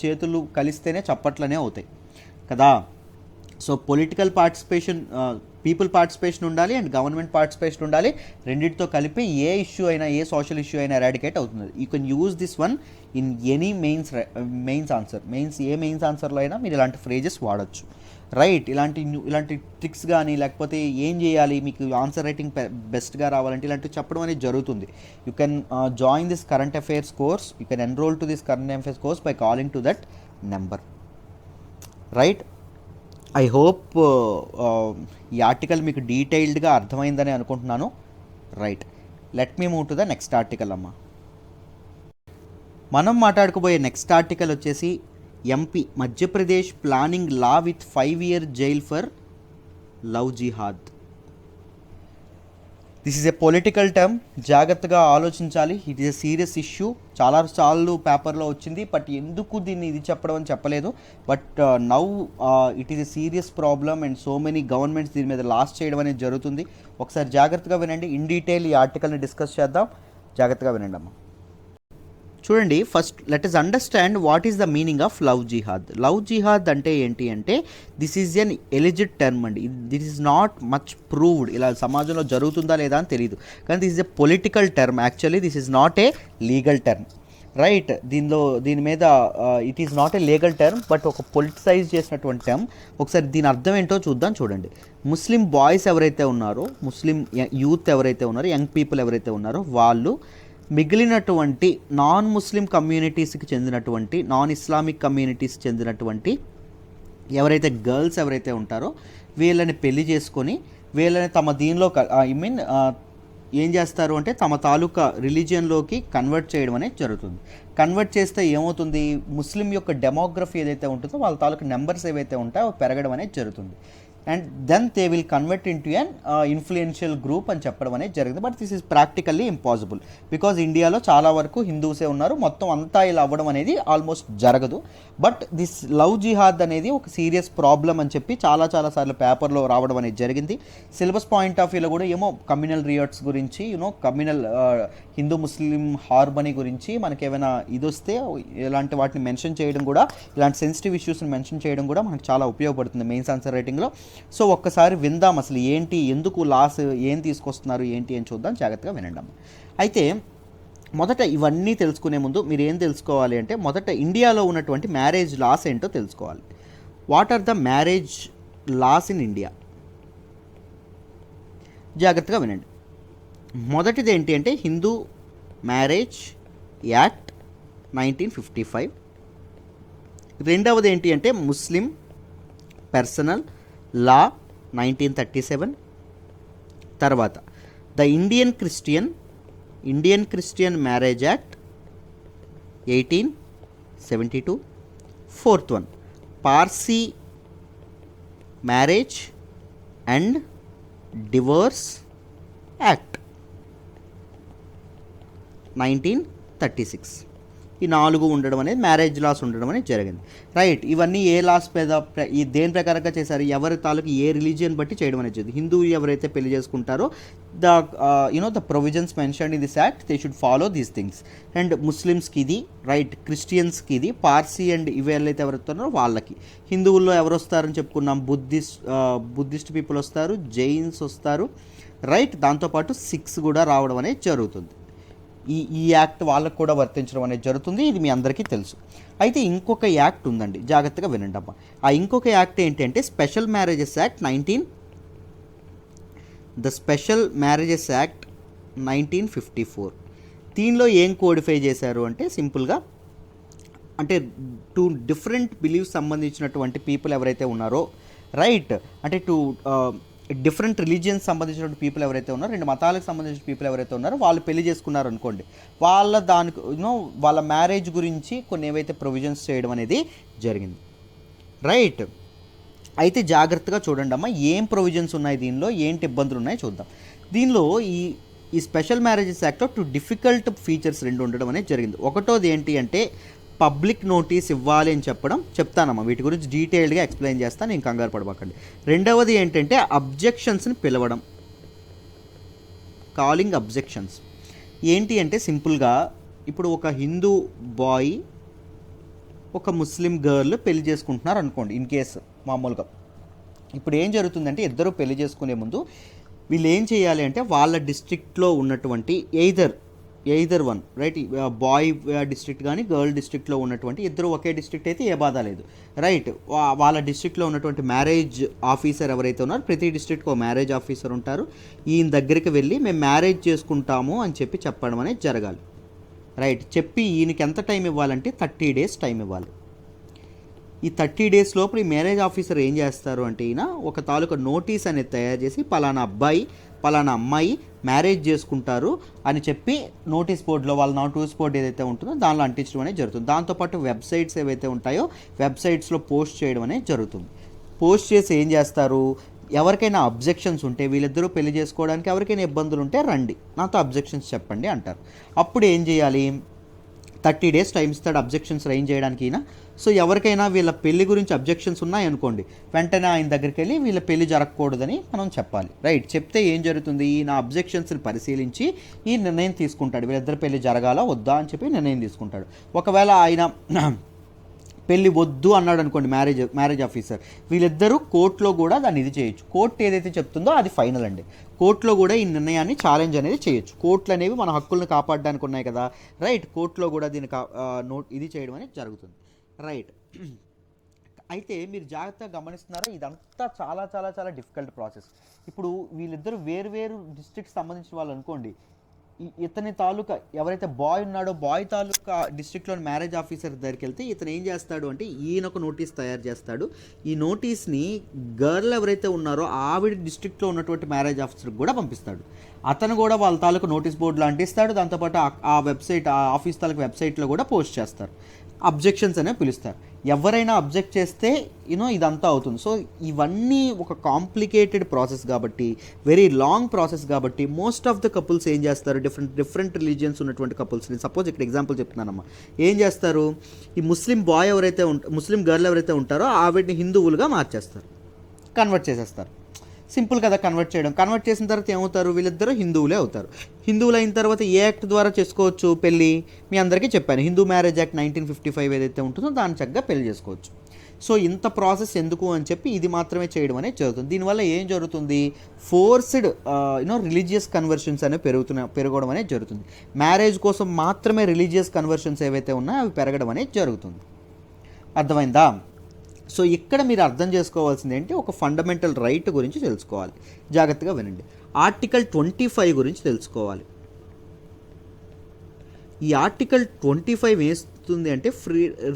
చేతులు కలిస్తేనే చప్పట్లనే అవుతాయి కదా. So political participation, people participation ఉండాలి అండ్ గవర్నమెంట్ పార్టిసిపేషన్ ఉండాలి. రెండింటితో కలిపి ఏ ఇష్యూ అయినా, ఏ సోషల్ ఇష్యూ అయినా ఎరాడికేట్ అవుతుంది. You can use this one in any mains answer. ఏ మెయిన్స్ ఆన్సర్లో అయినా మీరు ఇలాంటి ఫ్రేజెస్ వాడచ్చు రైట్. ఇలాంటి ట్రిక్స్ కానీ లేకపోతే ఏం చేయాలి మీకు ఆన్సర్ రైటింగ్ బెస్ట్గా రావాలంటే ఇలాంటివి చెప్పడం అనేది జరుగుతుంది. You can join this current affairs course, you can enrol to this current affairs course by calling to that number right. I hope ఈ ఆర్టికల్ మీకు డీటెయిల్డ్గా అర్థమైందని అనుకుంటున్నాను right. Let me move to the next article అమ్మా. మనం మాట్లాడుకోబోయే నెక్స్ట్ ఆర్టికల్ వచ్చేసి MP Madhya Pradesh planning law with 5 year jail for love jihad. This is a political term, జాగ్రత్తగా ఆలోచించాలి. It is a serious issue. చాలాసార్లు పేపర్లో వచ్చింది, బట్ ఎందుకు దీన్ని ఇది చెప్పడం అని చెప్పలేదు. But now it is a serious problem and so many governments దీని మీద లాస్ చేయడం అనేది జరుగుతుంది. ఒకసారి జాగ్రత్తగా వినండి, ఇన్ డీటెయిల్ ఈ ఆర్టికల్ని డిస్కస్ చేద్దాం. జాగ్రత్తగా వినండి అమ్మా. చూడండి, first let us understand what is the meaning of love jihad. Love jihad అంటే ఏంటి అంటే this is an alleged term అండి. This is not much proved. ఇలా సమాజంలో జరుగుతుందా లేదా అని తెలియదు, కానీ this is a political term. Actually this is not a legal term right. దీని మీద it is not a legal term but ఒక పొలిటిసైజ్ చేసినటువంటి టర్మ్. ఒకసారి దీని అర్థం ఏంటో చూద్దాం. చూడండి, ముస్లిం బాయ్స్ ఎవరైతే ఉన్నారో, ముస్లిం యూత్ ఎవరైతే ఉన్నారో, యంగ్ పీపుల్ ఎవరైతే ఉన్నారో వాళ్ళు మిగిలినటువంటి నాన్ ముస్లిం కమ్యూనిటీస్కి చెందినటువంటి, నాన్ ఇస్లామిక్ కమ్యూనిటీస్కి చెందినటువంటి ఎవరైతే గర్ల్స్ ఎవరైతే ఉంటారో వీళ్ళని పెళ్లి చేసుకొని వీళ్ళని తమ దీనిలో ఏం చేస్తారు అంటే తమ తాలూకా రిలీజియన్లోకి కన్వర్ట్ చేయడం అనేది జరుగుతుంది. కన్వర్ట్ చేస్తే ఏమవుతుంది, ముస్లిం యొక్క డెమోగ్రఫీ ఏదైతే ఉంటుందో వాళ్ళ తాలూకా నెంబర్స్ ఏవైతే ఉంటాయో పెరగడం అనేది జరుగుతుంది. And then they will convert into an influential group అని చెప్పడం అనేది జరిగింది. But this is practically impossible because ఇండియాలో చాలా వరకు హిందూసే ఉన్నారు. మొత్తం అంతా ఇలా అవ్వడం అనేది ఆల్మోస్ట్ జరగదు. బట్ దిస్ లవ్ జిహాద్ అనేది ఒక సీరియస్ ప్రాబ్లం అని చెప్పి చాలా సార్లు పేపర్లో రావడం అనేది జరిగింది. సిలబస్ పాయింట్ ఆఫ్ వ్యూలో కూడా ఏమో కమ్యూనల్ రియాట్స్ గురించి, కమ్యూనల్ హిందూ ముస్లిం హార్మనీ గురించి మనకి ఏమైనా ఇది వస్తే ఇలాంటి వాటిని మెన్షన్ చేయడం కూడా, ఇలాంటి సెన్సిటివ్ ఇష్యూస్ని మెన్షన్ చేయడం కూడా మనకు చాలా ఉపయోగపడుతుంది మెయిన్స్ ఆన్సర్ రైటింగ్లో. సో ఒక్కసారి విందాం అసలు ఏంటి, ఎందుకు లాస్, ఏం తీసుకొస్తున్నారు ఏంటి అని చూద్దాం. జాగ్రత్తగా వినండి. అయితే మొదట ఇవన్నీ తెలుసుకునే ముందు మీరు ఏం తెలుసుకోవాలి అంటే మొదట ఇండియాలో ఉన్నటువంటి మ్యారేజ్ లాస్ ఏంటో తెలుసుకోవాలి. What are the marriage laws in India? జాగ్రత్తగా వినండి. మొదటిది ఏంటి అంటే హిందూ మ్యారేజ్ యాక్ట్ 1955. రెండవది ఏంటి అంటే ముస్లిం పర్సనల్ లా 1937. తర్వాత the Indian Christian marriage act 1872. Fourth one Parsi marriage and divorce act 1936. ఈ 4 ఉండడం అనేది మ్యారేజ్ లాస్ ఉండడం అనేది జరిగింది రైట్. ఇవన్నీ ఏ లాస్ ఈ దేని ప్రకారంగా చేశారు, ఎవరి తాలూకు ఏ రిలీజియన్ బట్టి చేయడం అనేది జరిగింది. హిందూ ఎవరైతే పెళ్లి చేసుకుంటారో the provisions mentioned in this act they should follow these things. And ముస్లిమ్స్కి ఇది రైట్, క్రిస్టియన్స్కి ఇది, పార్సీ అండ్ ఇవేళ్ళైతే ఎవరుతున్నారో వాళ్ళకి. హిందువుల్లో ఎవరు వస్తారని చెప్పుకున్నాం, బుద్ధిస్ట్ పీపుల్ వస్తారు, జైన్స్ వస్తారు రైట్. దాంతోపాటు సిక్స్ కూడా రావడం అనేది జరుగుతుంది. ఈ యాక్ట్ వాళ్ళకు కూడా వర్తించడం అనేది జరుగుతుంది. ఇది మీ అందరికీ తెలుసు. అయితే ఇంకొక యాక్ట్ ఉందండి, జాగ్రత్తగా వినండి అమ్మా. ఆ ఇంకొక యాక్ట్ ఏంటంటే స్పెషల్ మ్యారేజెస్ యాక్ట్ 1954. దీనిలో ఏం కోడిఫై చేశారు అంటే సింపుల్గా అంటే 2 డిఫరెంట్ బిలీఫ్స్ సంబంధించినటువంటి పీపుల్ ఎవరైతే ఉన్నారో రైట్, అంటే డిఫరెంట్ రిలీజియన్స్ సంబంధించిన పీపుల్ ఎవరైతే ఉన్నారో, 2 మతాలకు సంబంధించిన పీపుల్ ఎవరైతే ఉన్నారో వాళ్ళు పెళ్లి చేసుకున్నారు అనుకోండి, వాళ్ళ మ్యారేజ్ గురించి కొన్ని ఏవైతే ప్రొవిజన్స్ చేయడం అనేది జరిగింది రైట్. అయితే జాగ్రత్తగా చూడండి అమ్మా, ఏం ప్రొవిజన్స్ ఉన్నాయి దీనిలో, ఏంటి ఇబ్బందులు ఉన్నాయి చూద్దాం. దీనిలో ఈ ఈ స్పెషల్ మ్యారేజెస్ యాక్ట్లో 2 డిఫికల్ట్ ఫీచర్స్ 2 ఉండడం అనేది జరిగింది. ఒకటోది ఏంటి అంటే పబ్లిక్ నోటీస్ ఇవ్వాలి అని చెప్తానమ్మా, వీటి గురించి డీటెయిల్డ్గా ఎక్స్ప్లెయిన్ చేస్తాను, నేను కంగారు పడబాకండి. రెండవది ఏంటంటే అబ్జెక్షన్స్ని పిలవడం, కాలింగ్ అబ్జెక్షన్స్. ఏంటి అంటే సింపుల్గా ఇప్పుడు ఒక హిందూ బాయ్ ఒక ముస్లిం గర్ల్ పెళ్లి చేసుకుంటున్నారు అనుకోండి, ఇన్ కేసు మామూలుగా. ఇప్పుడు ఏం జరుగుతుందంటే ఇద్దరు పెళ్లి చేసుకునే ముందు వీళ్ళు ఏం చేయాలి అంటే వాళ్ళ డిస్ట్రిక్ట్లో ఉన్నటువంటి either one right, boy district కానీ గర్ల్ డిస్ట్రిక్ట్లో ఉన్నటువంటి ఇద్దరు ఒకే డిస్ట్రిక్ట్ అయితే ఏ బాధ లేదు రైట్. వాళ్ళ డిస్ట్రిక్ట్లో ఉన్నటువంటి మ్యారేజ్ ఆఫీసర్ ఎవరైతే ఉన్నారో, ప్రతి డిస్ట్రిక్ట్కి ఒక మ్యారేజ్ ఆఫీసర్ ఉంటారు, ఈయన దగ్గరికి వెళ్ళి మేము మ్యారేజ్ చేసుకుంటాము అని చెప్పడం అనేది జరగాలి రైట్. చెప్పి ఈయనకి ఎంత టైం ఇవ్వాలంటే 30 days టైం ఇవ్వాలి. ఈ 30 days లోపు ఈ మ్యారేజ్ ఆఫీసర్ ఏం చేస్తారు అంటే ఈయన ఒక తాలూకా నోటీస్ అనేది తయారు చేసి పలానా అబ్బాయి పలానా అమ్మాయి మ్యారేజ్ చేసుకుంటారు అని చెప్పి నోటీస్ బోర్డులో వాళ్ళ నోటీస్ బోర్డు ఏదైతే ఉంటుందో దానిలో అంటించడం అనేది జరుగుతుంది. దాంతోపాటు వెబ్సైట్స్ ఏవైతే ఉంటాయో వెబ్సైట్స్లో పోస్ట్ చేయడం అనేది జరుగుతుంది. పోస్ట్ చేసి ఏం చేస్తారు, ఎవరికైనా అబ్జెక్షన్స్ ఉంటే వీళ్ళిద్దరూ పెళ్లి చేసుకోవడానికి ఎవరికైనా ఇబ్బందులు ఉంటే రండి నాతో అబ్జెక్షన్స్ చెప్పండి అంటారు. అప్పుడు ఏం చేయాలి, 30 days టైం ఇస్తాడు అబ్జెక్షన్స్ రైజ్ చేయడానికి ఈయన. సో ఎవరికైనా వీళ్ళ పెళ్లి గురించి అబ్జెక్షన్స్ ఉన్నాయనుకోండి, వెంటనే ఆయన దగ్గరికి వెళ్ళి వీళ్ళ పెళ్లి జరగకూడదని మనం చెప్పాలి రైట్. చెప్తే ఏం జరుగుతుంది, ఈయన అబ్జెక్షన్స్ని పరిశీలించి ఈ నిర్ణయం తీసుకుంటాడు, వీళ్ళిద్దరు పెళ్లి జరగాలా వద్దా అని చెప్పి నిర్ణయం తీసుకుంటాడు. ఒకవేళ ఆయన పెళ్ళి వద్దు అన్నాడు అనుకోండి మ్యారేజ్ ఆఫీసర్, వీళ్ళిద్దరూ కోర్టులో కూడా దాన్ని ఇది చేయొచ్చు. కోర్టు ఏదైతే చెప్తుందో అది ఫైనల్ అండి. కోర్టులో కూడా ఈ నిర్ణయాన్ని ఛాలెంజ్ అనేది చేయొచ్చు. కోర్టులు అనేవి మన హక్కులను కాపాడడానికి ఉన్నాయి కదా రైట్. కోర్టులో కూడా దీన్ని ఇది చేయడం అనేది జరుగుతుంది రైట్. అయితే మీరు జాగ్రత్తగా గమనిస్తున్నారో ఇదంతా చాలా చాలా చాలా డిఫికల్ట్ ప్రాసెస్. ఇప్పుడు వీళ్ళిద్దరూ వేరు డిస్ట్రిక్ట్ సంబంధించిన వాళ్ళు అనుకోండి, ఇతని తాలూకా ఎవరైతే బాయ్ ఉన్నాడో బాయ్ తాలూకా డిస్ట్రిక్ట్లోని మ్యారేజ్ ఆఫీసర్ దగ్గరికి వెళ్తే ఇతను ఏం చేస్తాడు అంటే ఈయన ఒక నోటీస్ తయారు చేస్తాడు. ఈ నోటీస్ని గర్ల్ ఎవరైతే ఉన్నారో ఆవిడ డిస్ట్రిక్ట్లో ఉన్నటువంటి మ్యారేజ్ ఆఫీసర్కి కూడా పంపిస్తాడు. అతను కూడా వాళ్ళ తాలూకా నోటీస్ బోర్డులో అంటిస్తాడు. దాంతోపాటు ఆ వెబ్సైట్ ఆ ఆఫీస్ తాలూకా వెబ్సైట్లో కూడా పోస్ట్ చేస్తారు. అబ్జెక్షన్స్ అనే పిలుస్తారు. ఎవరైనా అబ్జెక్ట్ చేస్తే ఇదంతా అవుతుంది. సో ఇవన్నీ ఒక కాంప్లికేటెడ్ ప్రాసెస్ కాబట్టి, వెరీ లాంగ్ ప్రాసెస్ కాబట్టి మోస్ట్ ఆఫ్ ద కపుల్స్ ఏం చేస్తారు, డిఫరెంట్ రిలీజియన్స్ ఉన్నటువంటి కపుల్స్ని, సపోజ్ ఇక్కడ ఎగ్జాంపుల్ చెప్తున్నానమ్మా, ఏం చేస్తారు, ఈ ముస్లిం ముస్లిం గర్ల్ ఎవరైతే ఉంటారో ఆవిడని హిందువులుగా మార్చేస్తారు, కన్వర్ట్ చేసేస్తారు. సింపుల్ కదా కన్వర్ట్ చేయడం. కన్వర్ట్ చేసిన తర్వాత ఏమవుతారు, వీళ్ళిద్దరూ హిందువులే అవుతారు. హిందువులు అయిన తర్వాత ఏ యాక్ట్ ద్వారా చేసుకోవచ్చు పెళ్ళి, మీ అందరికీ చెప్పాను, హిందూ మ్యారేజ్ యాక్ట్ 1955 ఏదైతే ఉంటుందో దాన్ని చక్కగా పెళ్లి చేసుకోవచ్చు. సో ఇంత ప్రాసెస్ ఎందుకు అని చెప్పి ఇది మాత్రమే చేయడం అనేది జరుగుతుంది. దీనివల్ల ఏం జరుగుతుంది, ఫోర్స్డ్ రిలీజియస్ కన్వర్షన్స్ అనేవి పెరగడం అనేది జరుగుతుంది. మ్యారేజ్ కోసం మాత్రమే రిలీజియస్ కన్వర్షన్స్ ఏవైతే ఉన్నాయో అవి పెరగడం అనేది జరుగుతుంది. అర్థమైందా? సో ఇక్కడ మీరు అర్థం చేసుకోవాల్సింది ఏంటి, ఒక ఫండమెంటల్ రైట్ గురించి తెలుసుకోవాలి. జాగ్రత్తగా వినండి. ఆర్టికల్ 25 గురించి తెలుసుకోవాలి. ఈ ఆర్టికల్ 25 ఏస్తుంది అంటే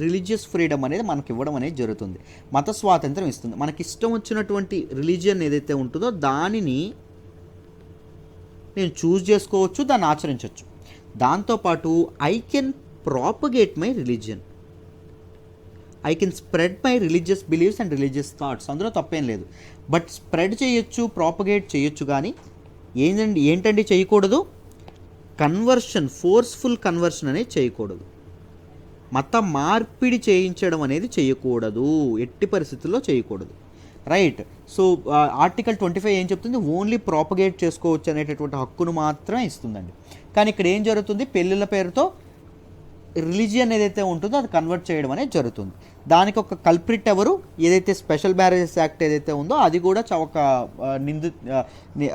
రిలీజియస్ ఫ్రీడమ్ అనేది మనకి ఇవ్వడం అనేది జరుగుతుంది. మత స్వాతంత్రం ఇస్తుంది. మనకి ఇష్టం వచ్చినటువంటి రిలీజియన్ ఏదైతే ఉంటుందో దానిని నేను చూస్ చేసుకోవచ్చు, దాన్ని ఆచరించవచ్చు. దాంతోపాటు I can propagate my religion, I can spread my religious believes and religious thoughts, అందులో తప్పేం లేదు. బట్ స్ప్రెడ్ చేయొచ్చు, ప్రాపగేట్ చేయొచ్చు, కానీ ఏంటండి చేయకూడదు, కన్వర్షన్, ఫోర్స్ఫుల్ కన్వర్షన్ అనేది చేయకూడదు, మత మార్పిడి చేయించడం అనేది చేయకూడదు, ఎట్టి పరిస్థితుల్లో చేయకూడదు రైట్. సో ఆర్టికల్ 25 ఏం చెప్తుంది, ఓన్లీ ప్రాపగేట్ చేసుకోవచ్చు అనేటటువంటి హక్కును మాత్రమే ఇస్తుందండి. కానీ ఇక్కడ ఏం జరుగుతుంది, పెళ్ళిళ్ళ పేరుతో రిలీజియన్ ఏదైతే ఉంటుందో అది కన్వర్ట్ చేయడం అనేది జరుగుతుంది. దానికి ఒక కల్ప్రిట్ ఎవరు, ఏదైతే స్పెషల్ మ్యారేజెస్ యాక్ట్ ఏదైతే ఉందో అది కూడా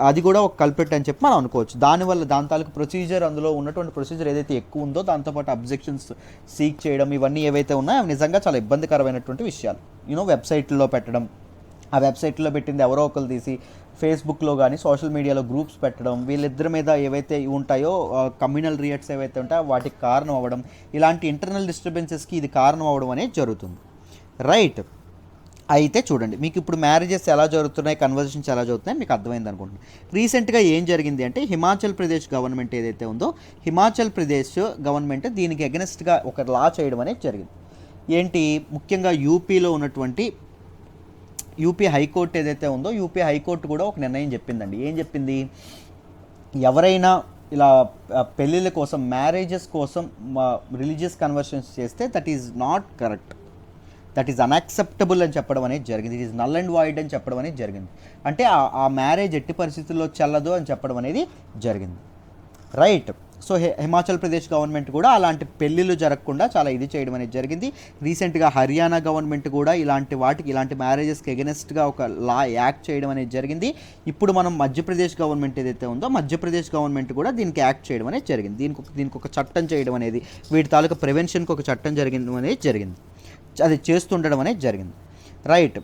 అది కూడా ఒక కల్ప్రిట్ అని చెప్పి మనం అనుకోవచ్చు. దానివల్ల దాని తాలూకు ప్రొసీజర్, అందులో ఉన్నటువంటి ప్రొసీజర్ ఏదైతే ఎక్కువ ఉందో దాంతోపాటు అబ్జెక్షన్స్ సీక్ చేయడం ఇవన్నీ ఏవైతే ఉన్నాయో అవి నిజంగా చాలా ఇబ్బందికరమైనటువంటి విషయాలు. వెబ్సైట్లో పెట్టడం, ఆ వెబ్సైట్లో పెట్టింది ఎవరో ఒకరు తీసి ఫేస్బుక్లో కానీ సోషల్ మీడియాలో గ్రూప్స్ పెట్టడం, వీళ్ళిద్దరి మీద ఏవైతే ఉంటాయో కమ్యూనల్ రియాక్ట్స్ ఏవైతే ఉంటాయో వాటికి కారణం అవ్వడం, ఇలాంటి ఇంటర్నల్ డిస్టర్బెన్సెస్కి ఇది కారణం అవ్వడం అనేది జరుగుతుంది రైట్. అయితే చూడండి, మీకు ఇప్పుడు మ్యారేజెస్ ఎలా జరుగుతున్నాయి, కన్వర్జేషన్స్ ఎలా జరుగుతున్నాయి మీకు అర్థమైంది అనుకుంటున్నాను. రీసెంట్గా ఏం జరిగింది అంటే హిమాచల్ ప్రదేశ్ గవర్నమెంట్ ఏదైతే ఉందో, హిమాచల్ ప్రదేశ్ గవర్నమెంట్ దీనికి అగెనెస్ట్గా ఒక లా చేయడం అనేది జరిగింది. ఏంటి, ముఖ్యంగా యూపీలో ఉన్నటువంటి యూపీ హైకోర్టు ఏదైతే ఉందో, యూపీ హైకోర్టు కూడా ఒక నిర్ణయం చెప్పిందండి. ఏం చెప్పింది, ఎవరైనా ఇలా పెళ్ళిళ్ళ కోసం, మ్యారేజెస్ కోసం రిలీజియస్ కన్వర్షన్స్ చేస్తే that is not correct, that is unacceptable అని చెప్పడం అనేది జరిగింది. It is null and void అని చెప్పడం అనేది జరిగింది. అంటే ఆ మ్యారేజ్ ఎట్టి పరిస్థితుల్లో చెల్లదు అని చెప్పడం అనేది జరిగింది. Right. So Himachal Pradesh government కూడా అలాంటి పెళ్ళిళ్ళు జరగకుండా చాలా ఇది చేయడం అనేది జరిగింది. రీసెంట్గా హర్యానా గవర్నమెంట్ కూడా ఇలాంటి మ్యారేజెస్కి ఎగెనెస్ట్గా ఒక లా యాక్ట్ చేయడం అనేది జరిగింది. ఇప్పుడు మనం మధ్యప్రదేశ్ గవర్నమెంట్ ఏదైతే ఉందో మధ్యప్రదేశ్ గవర్నమెంట్ కూడా దీనికి యాక్ట్ చేయడం అనేది జరిగింది. దీనికి ఒక చట్టం చేయడం అనేది, వీటి తాలూకా ప్రివెన్షన్కి ఒక చట్టం జరిగింది. అది చేస్తుండడం అనేది జరిగింది. రైట్.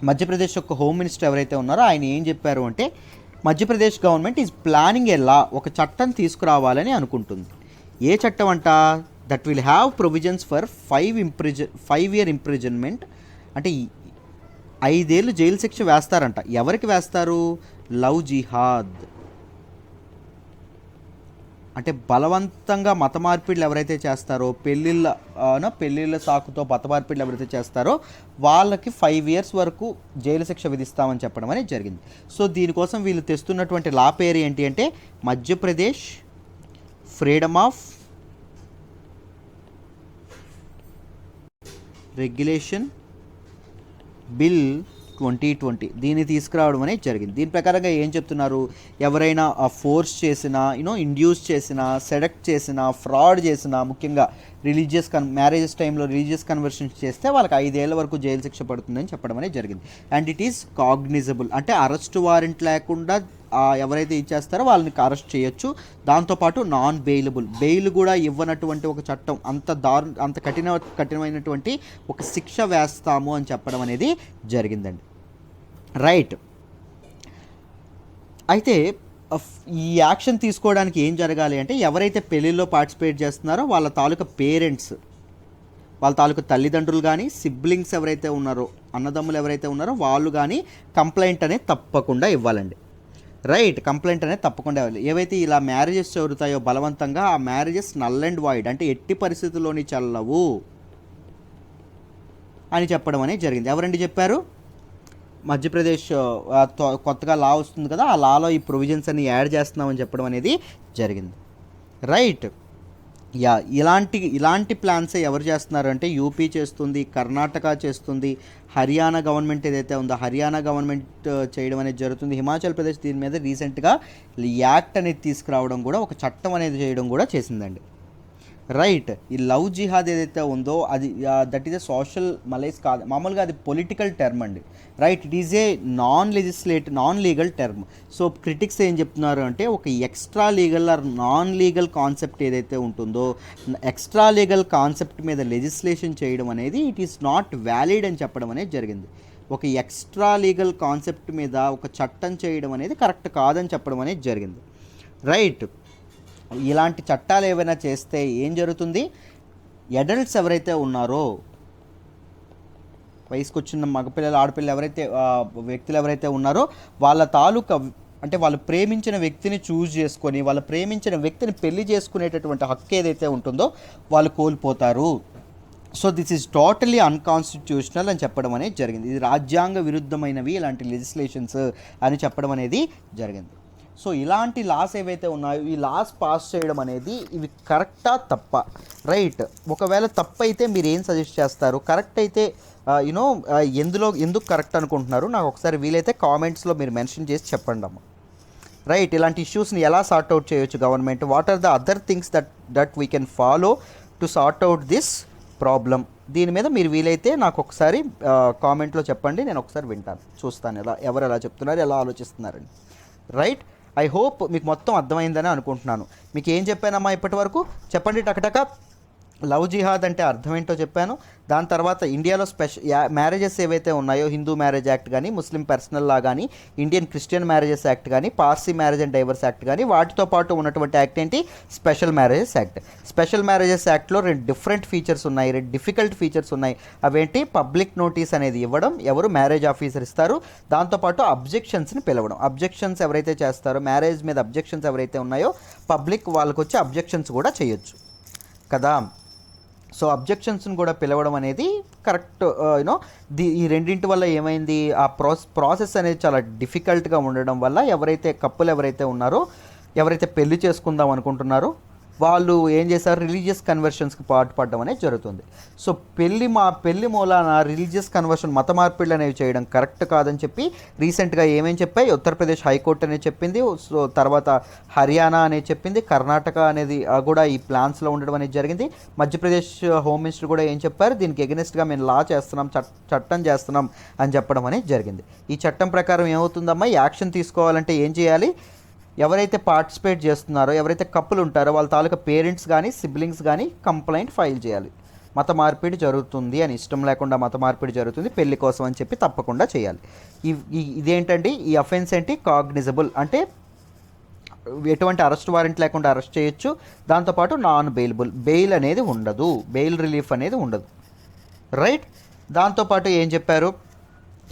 మధ్యప్రదేశ్ యొక్క హోమ్ మినిస్టర్ ఎవరైతే ఉన్నారో ఆయన ఏం చెప్పారు అంటే, మధ్యప్రదేశ్ గవర్నమెంట్ ఈజ్ ప్లానింగ్ ఏ లా, ఒక చట్టం తీసుకురావాలని అనుకుంటుంది. ఏ చట్టం అంట? That will have provisions for 5 year imprisonment, అంటే 5 ఏళ్ళు జైలు శిక్ష వేస్తారంట. ఎవరికి వేస్తారు? లవ్ జిహాద్, అంటే బలవంతంగా మత మార్పిడులు ఎవరైతే చేస్తారో, పెళ్ళిళ్ళ సాకుతో మత మార్పిడులు ఎవరైతే చేస్తారో వాళ్ళకి 5 years వరకు జైలు శిక్ష విధిస్తామని చెప్పడం అనేది జరిగింది. సో దీనికోసం వీళ్ళు తెస్తున్నటువంటి లా పేరు ఏంటి అంటే Madhya Pradesh freedom of regulation bill 2020 దీన్ని తీసుకురావడం అనేది జరిగింది. దీని ప్రకారంగా ఏం చెప్తున్నారు? ఎవరైనా ఫోర్స్ చేసినా, ఇండ్యూస్ చేసినా, సెడక్ట్ చేసినా, ఫ్రాడ్ చేసినా, ముఖ్యంగా మ్యారేజెస్ టైంలో రిలీజియస్ కన్వర్షన్స్ చేస్తే వాళ్ళకి 5 ఏళ్ల వరకు జైలు శిక్ష పడుతుందని చెప్పడం అనేది జరిగింది. అండ్ ఇట్ ఈస్ కాగ్నిజబుల్, అంటే అరెస్ట్ వారెంట్ లేకుండా ఎవరైతే ఇచ్చేస్తారో వాళ్ళని అరెస్ట్ చేయొచ్చు. దాంతోపాటు నాన్ బెయిల్ కూడా ఇవ్వనటువంటి ఒక చట్టం, అంత కఠినమైనటువంటి ఒక శిక్ష వేస్తాము అని చెప్పడం అనేది జరిగిందండి. రైట్. అయితే ఈ యాక్షన్ తీసుకోవడానికి ఏం జరగాలి అంటే, ఎవరైతే పెళ్ళిళ్ళలో పార్టిసిపేట్ చేస్తున్నారో వాళ్ళ తాలూకా పేరెంట్స్, వాళ్ళ తాలూకా తల్లిదండ్రులు కానీ, సిబ్లింగ్స్ ఎవరైతే ఉన్నారో, అన్నదమ్ములు ఎవరైతే ఉన్నారో వాళ్ళు కానీ కంప్లైంట్ అనేది తప్పకుండా ఇవ్వాలండి. రైట్. కంప్లైంట్ అనేది తప్పకుండా ఇవ్వాలి. ఏవైతే ఇలా మ్యారేజెస్ జరుగుతాయో బలవంతంగా, ఆ మ్యారేజెస్ నల్ అండ్ వాయిడ్, అంటే ఎట్టి పరిస్థితుల్లోని చెల్లవు అని చెప్పడం అనేది జరిగింది. ఎవరండి చెప్పారు? మధ్యప్రదేశ్ కొత్తగా లా వస్తుంది కదా, ఆ లాలో ఈ ప్రొవిజన్స్ అన్ని యాడ్ చేస్తున్నామని చెప్పడం అనేది జరిగింది. రైట్. ఇలాంటి ప్లాన్స్ ఎవరు చేస్తున్నారు అంటే యూపీ చేస్తుంది, కర్ణాటక చేస్తుంది, హర్యానా గవర్నమెంట్ ఏదైతే ఉందో హర్యానా గవర్నమెంట్ చేయడం అనేది జరుగుతుంది. హిమాచల్ ప్రదేశ్ దీని మీద రీసెంట్గా యాక్ట్ అనేది తీసుకురావడం కూడా, ఒక చట్టం అనేది చేయడం కూడా చేసిందండి. రైట్. ఈ లవ్ జిహాద్ ఏదైతే ఉందో అది దట్ ఈస్ ఎ సోషల్ మలైజ్ కాదు, మామూలుగా అది పొలిటికల్ టర్మ్ అండి. Right. It is a non legal term. So critics ఏం చెప్తున్నారు అంటే, ఒక extra legal are non legal concept ఏదైతే ఉంటుందో, ఎక్స్ట్రా లీగల్ కాన్సెప్ట్ మీద లెజిస్లేషన్ చేయడం అనేది ఇట్ ఈస్ నాట్ వ్యాలిడ్ అని చెప్పడం అనేది జరిగింది. ఒక ఎక్స్ట్రా లీగల్ కాన్సెప్ట్ మీద ఒక చట్టం చేయడం అనేది కరెక్ట్ కాదని చెప్పడం అనేది జరిగింది. రైట్. ఇలాంటి చట్టాలు ఏవైనా చేస్తే ఏం జరుగుతుంది? అడల్ట్స్ ఎవరైతే ఉన్నారో, వయసుకు వచ్చిన మగపిల్లలు, ఆడపిల్లలు ఎవరైతే వ్యక్తులు ఎవరైతే ఉన్నారో వాళ్ళ తాలూకా, అంటే వాళ్ళు ప్రేమించిన వ్యక్తిని చూజ్ చేసుకొని, వాళ్ళు ప్రేమించిన వ్యక్తిని పెళ్లి చేసుకునేటటువంటి హక్కు ఏదైతే ఉంటుందో వాళ్ళు కోల్పోతారు. So this is totally unconstitutional అని చెప్పడం అనేది జరిగింది. ఇది రాజ్యాంగ విరుద్ధమైనవి ఇలాంటి లెజిస్లేషన్స్ అని చెప్పడం అనేది జరిగింది. సో ఇలాంటి లాస్ ఏవైతే ఉన్నాయో, ఈ లాస్ పాస్ చేయడం అనేది ఇవి కరెక్టా తప్ప? రైట్. ఒకవేళ తప్పు అయితే మీరు ఏం సజెస్ట్ చేస్తారు? కరెక్ట్ అయితే ఎందుకు కరెక్ట్ అనుకుంటున్నారు? నాకు ఒకసారి వీలైతే కామెంట్స్లో మీరు మెన్షన్ చేసి చెప్పండి అమ్మ. రైట్. ఇలాంటి ఇష్యూస్ని ఎలా సార్ట్ అవుట్ చేయొచ్చు government? What are the other things that we can follow to sort out this problem? దీని మీద మీరు వీలైతే నాకు ఒకసారి కామెంట్లో చెప్పండి, నేను ఒకసారి వింటాను, చూస్తాను ఎవరు ఎలా చెప్తున్నారు, ఎలా ఆలోచిస్తున్నారని. రైట్. ఐ హోప్ మీకు మొత్తం అర్థమైందని అనుకుంటున్నాను. మీకు ఏం చెప్పానమ్మా ఇప్పటి వరకు? చెప్పండి టకటక. లవ్ జిహాద్ అంటే అర్థం ఏంటో చెప్పాను. దాని తర్వాత ఇండియాలో మ్యారేజెస్ ఏవైతే ఉన్నాయో, హిందూ మ్యారేజ్ యాక్ట్ కానీ, ముస్లిం పర్సనల్ లా కానీ, ఇండియన్ క్రిస్టియన్ మ్యారేజెస్ యాక్ట్ కానీ, Parsi marriage and diverse act కానీ, వాటితో పాటు ఉన్నటువంటి యాక్ట్ ఏంటి? Special marriages act. Special marriages యాక్ట్లో 2 డిఫరెంట్ ఫీచర్స్ ఉన్నాయి, 2 డిఫికల్ట్ ఫీచర్స్ ఉన్నాయి. అవేంటి? పబ్లిక్ నోటీస్ అనేది ఇవ్వడం, ఎవరు? మ్యారేజ్ ఆఫీసర్ ఇస్తారు. దాంతోపాటు అబ్జెక్షన్స్ని పిలవడం. అబ్జెక్షన్స్ ఎవరైతే చేస్తారో, మ్యారేజ్ మీద అబ్జెక్షన్స్ ఎవరైతే ఉన్నాయో పబ్లిక్, వాళ్ళకి వచ్చి అబ్జెక్షన్స్ కూడా చేయొచ్చు కదా. సో అబ్జెక్షన్స్ని కూడా పిలవడం అనేది కరెక్ట్. ఈ రెండింటి వల్ల ఏమైంది? ఆ ప్రాసెస్ అనేది చాలా డిఫికల్ట్గా ఉండడం వల్ల కప్పులు ఎవరైతే ఉన్నారో, ఎవరైతే పెళ్లి చేసుకుందాం అనుకుంటున్నారో వాళ్ళు ఏం చేశారు, రిలీజియస్ కన్వర్షన్స్కి పాటుపడడం అనేది జరుగుతుంది. సో పెళ్లి మూలాన రిలీజియస్ కన్వర్షన్, మత మార్పిళ్ళు అనేవి చేయడం కరెక్ట్ కాదని చెప్పి రీసెంట్గా ఏమేమి చెప్పాయి, ఉత్తరప్రదేశ్ హైకోర్టు అనేది చెప్పింది. సో తర్వాత హర్యానా అనేది చెప్పింది, కర్ణాటక అనేది కూడా ఈ ప్లాన్స్లో ఉండడం అనేది జరిగింది. మధ్యప్రదేశ్ హోమ్ మినిస్టర్ కూడా ఏం చెప్పారు, దీనికి ఎగెనిస్ట్గా మేము లా చేస్తున్నాం, చట్టం చేస్తున్నాం అని చెప్పడం అనేది జరిగింది. ఈ చట్టం ప్రకారం ఏమవుతుందమ్మా, యాక్షన్ తీసుకోవాలంటే ఏం చేయాలి, ఎవరైతే పార్టిసిపేట్ చేస్తున్నారో, ఎవరైతే కప్పులు ఉంటారో వాళ్ళ తాలూకా పేరెంట్స్ కానీ సిబ్లింగ్స్ కానీ కంప్లైంట్ ఫైల్ చేయాలి. మత మార్పిడి జరుగుతుంది అని, ఇష్టం లేకుండా మత మార్పిడి జరుగుతుంది పెళ్లి కోసం అని చెప్పి తప్పకుండా చేయాలి. ఇదేంటండి, ఈ అఫెన్స్ ఏంటి, కాగ్నిజబుల్ అంటే ఎటువంటి అరెస్ట్ వారెంట్ లేకుండా అరెస్ట్ చేయొచ్చు. దాంతోపాటు నాన్ బెయిలబుల్, బెయిల్ అనేది ఉండదు, బెయిల్ రిలీఫ్ అనేది ఉండదు. రైట్. దాంతోపాటు ఏం చెప్పారు,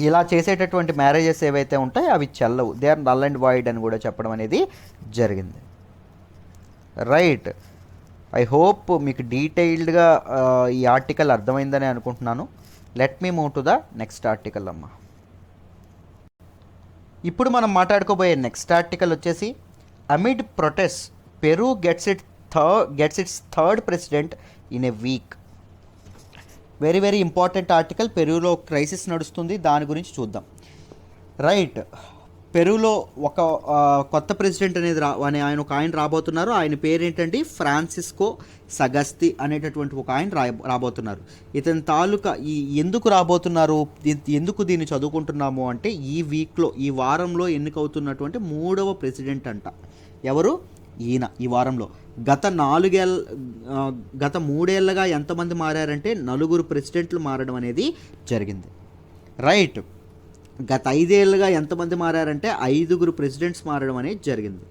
ఇలా చేసేటటువంటి మ్యారేజెస్ ఏవైతే ఉంటాయో అవి చెల్లవు, they are null and void అని కూడా చెప్పడం అనేది జరిగింది. రైట్. ఐ హోప్ మీకు డీటెయిల్డ్గా ఈ ఆర్టికల్ అర్థమైందని అనుకుంటున్నాను. Let me move to the next article అమ్మా. ఇప్పుడు మనం మాట్లాడుకోబోయే నెక్స్ట్ ఆర్టికల్ వచ్చేసి, amid protest Peru gets its third president in a week. Very very important article. పెరూలో క్రైసిస్ నడుస్తుంది, దాని గురించి చూద్దాం. రైట్. పెరూలో ఒక కొత్త ప్రెసిడెంట్ అనేది ఆయన రాబోతున్నారు. ఆయన పేరేంటండి, ఫ్రాన్సిస్కో సగస్తి అనేటటువంటి ఒక ఆయన రాబోతున్నారు. ఇతని తాలూకా ఎందుకు రాబోతున్నారు, ఎందుకు దీన్ని చదువుకుంటున్నాము అంటే, ఈ వీక్లో, ఈ వారంలో ఎన్నికవుతున్నటువంటి 3వ ప్రెసిడెంట్ అంట. ఎవరు, ఈయన. ఈ వారంలో గత 3 ఏళ్ళగా ఎంతమంది మారారంటే 4 ప్రెసిడెంట్లు మారడం అనేది జరిగింది. రైట్. గత 5 ఏళ్ళుగా ఎంతమంది మారారంటే 5 ప్రెసిడెంట్స్ మారడం అనేది జరిగింది.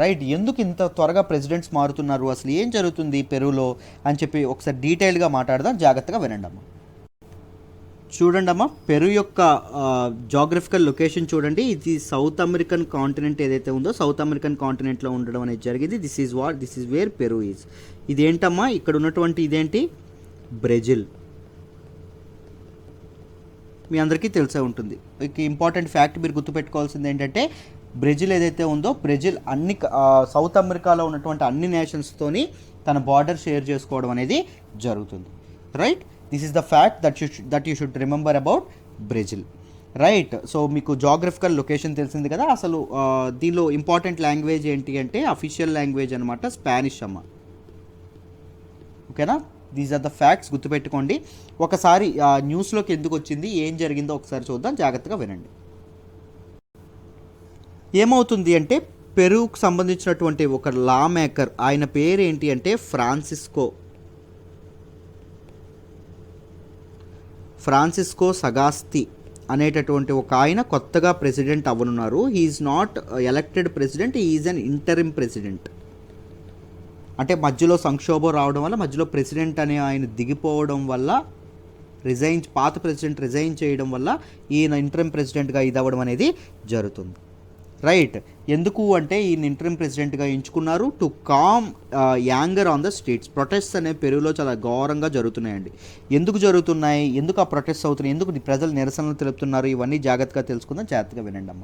రైట్. ఎందుకు ఇంత త్వరగా ప్రెసిడెంట్స్ మారుతున్నారు, అసలు ఏం జరుగుతుంది పెరూలో అని చెప్పి ఒకసారి డీటెయిల్గా మాట్లాడదాం, జాగ్రత్తగా వినండి అమ్మా. చూడండి అమ్మా, పెరు యొక్క జాగ్రఫికల్ లొకేషన్ చూడండి. ఇది సౌత్ అమెరికన్ కాంటినెంట్ ఏదైతే ఉందో, సౌత్ అమెరికన్ కాంటినెంట్లో ఉండడం అనేది జరిగింది. This is where Peru is. ఇదేంటమ్మా, ఇక్కడ ఉన్నటువంటి ఇదేంటి, బ్రెజిల్. మీ అందరికీ తెలిసే ఉంటుంది. ఇంపార్టెంట్ ఫ్యాక్ట్ మీరు గుర్తుపెట్టుకోవాల్సింది ఏంటంటే, బ్రెజిల్ ఏదైతే ఉందో, బ్రెజిల్ సౌత్ అమెరికాలో ఉన్నటువంటి అన్ని నేషన్స్తోని తన బార్డర్ షేర్ చేసుకోవడం అనేది జరుగుతుంది. Right. This is the fact that you should remember about Brazil. Right. So మీకు జాగ్రఫికల్ లొకేషన్ తెలిసింది కదా. అసలు దీనిలో ఇంపార్టెంట్ లాంగ్వేజ్ ఏంటి అంటే, అఫీషియల్ లాంగ్వేజ్ అనమాట స్పానిష్ అమ్మ. ఓకేనా. దీస్ ఆర్ ద ఫ్యాక్ట్స్, గుర్తుపెట్టుకోండి. ఒకసారి న్యూస్లోకి ఎందుకు వచ్చింది, ఏం జరిగిందో ఒకసారి చూద్దాం, జాగ్రత్తగా వినండి. ఏమవుతుంది అంటే, పెరూకు సంబంధించినటువంటి ఒక లా మేకర్, ఆయన పేరు ఏంటి అంటే ఫ్రాన్సిస్కో సగాస్తి అనేటటువంటి ఒక ఆయన కొత్తగా ప్రెసిడెంట్ అవ్వనున్నారు. He is not elected president, he is an interim president. అంటే మధ్యలో సంక్షోభం రావడం వల్ల, మధ్యలో ప్రెసిడెంట్ అనే ఆయన దిగిపోవడం వల్ల, పాత ప్రెసిడెంట్ రిజైన్ చేయడం వల్ల ఈయన ఇంటరిమ్ ప్రెసిడెంట్గా ఇదవ్వడం అనేది జరుగుతుంది. రైట్. ఎందుకు అంటే ఈయన ఇంటరిమ్ ప్రెసిడెంట్గా ఎంచుకున్నారు, to calm anger on the streets. Protests అనేవి పెరువులో చాలా ఘోరంగా జరుగుతున్నాయండి. ఎందుకు జరుగుతున్నాయి, ఎందుకు ఆ ప్రొటెస్ట్ అవుతున్నాయి, ఎందుకు ప్రజలు నిరసనలు తెలుపుతున్నారు, ఇవన్నీ జాగ్రత్తగా తెలుసుకుందాం, జాగ్రత్తగా వినండి అమ్మ.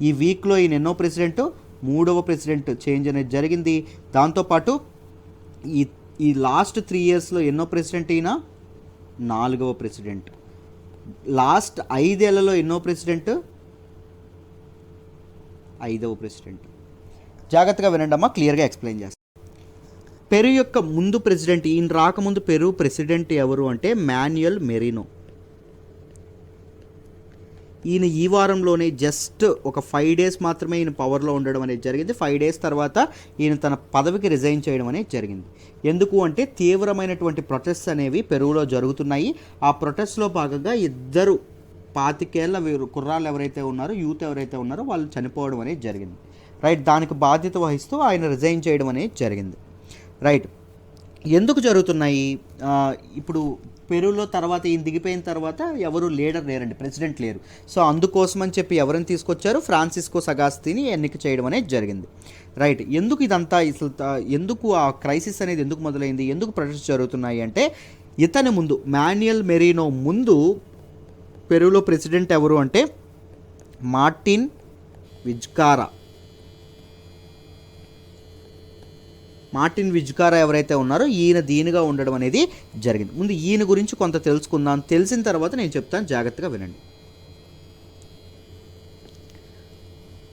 ఈ వీక్లో ఈయన ఎన్నో ప్రెసిడెంట్, 3వ ప్రెసిడెంట్ చేంజ్ అనేది జరిగింది. దాంతోపాటు ఈ లాస్ట్ 3 ఇయర్స్లో ఎన్నో ప్రెసిడెంట్, ఈయన 4వ ప్రెసిడెంట్. లాస్ట్ 5 ఏళ్లలో ఎన్నో ప్రెసిడెంట్, 5వ ప్రెసిడెంట్. జాగ్రత్తగా వినండి అమ్మా, క్లియర్గా ఎక్స్ప్లెయిన్ చేస్తాను. పెరు యొక్క ముందు ప్రెసిడెంట్, ఈయన రాకముందు పెరు ప్రెసిడెంట్ ఎవరు అంటే మాన్యుయల్ మెరీనో. ఈయన ఈ వారంలోనే జస్ట్ ఒక 5 డేస్ మాత్రమే ఈయన పవర్లో ఉండడం అనేది జరిగింది. 5 డేస్ తర్వాత ఈయన తన పదవికి రిజైన్ చేయడం అనేది జరిగింది. ఎందుకు అంటే తీవ్రమైనటువంటి ప్రొటెస్ట్ అనేవి పెరువులో జరుగుతున్నాయి. ఆ ప్రొటెస్ట్లో భాగంగా 2 25 ఏళ్ళ కుర్రాళ్ళు ఎవరైతే ఉన్నారో, యూత్ ఎవరైతే ఉన్నారో వాళ్ళు చనిపోవడం అనేది జరిగింది. రైట్. దానికి బాధ్యత వహిస్తూ ఆయన రిజైన్ చేయడం అనేది జరిగింది. రైట్. ఎందుకు జరుగుతున్నాయి, ఇప్పుడు పెరులో తర్వాత ఈయన దిగిపోయిన తర్వాత ఎవరు లీడర్ లేరండి, ప్రెసిడెంట్ లేరు. సో అందుకోసం అని చెప్పి ఎవరిని తీసుకొచ్చారు, ఫ్రాన్సిస్కో సగాస్తిని ఎన్నిక చేయడం అనేది జరిగింది. రైట్. ఎందుకు ఇదంతా ఎందుకు ఆ క్రైసిస్ అనేది ఎందుకు మొదలైంది, ఎందుకు ప్రొటెస్ట్ జరుగుతున్నాయి అంటే, ఇతని ముందు మాన్యుయల్ మెరీనో ముందు పెరులో ప్రెసిడెంట్ ఎవరు అంటే మార్టిన్ విజ్కారా. మార్టిన్ విజ్కారా ఎవరైతే ఉన్నారో ఈయన దీనిగా ఉండడం అనేది జరిగింది. ముందు ఈయన గురించి కొంత తెలుసుకుందాం, తెలిసిన తర్వాత నేను చెప్తాను, జాగ్రత్తగా వినండి.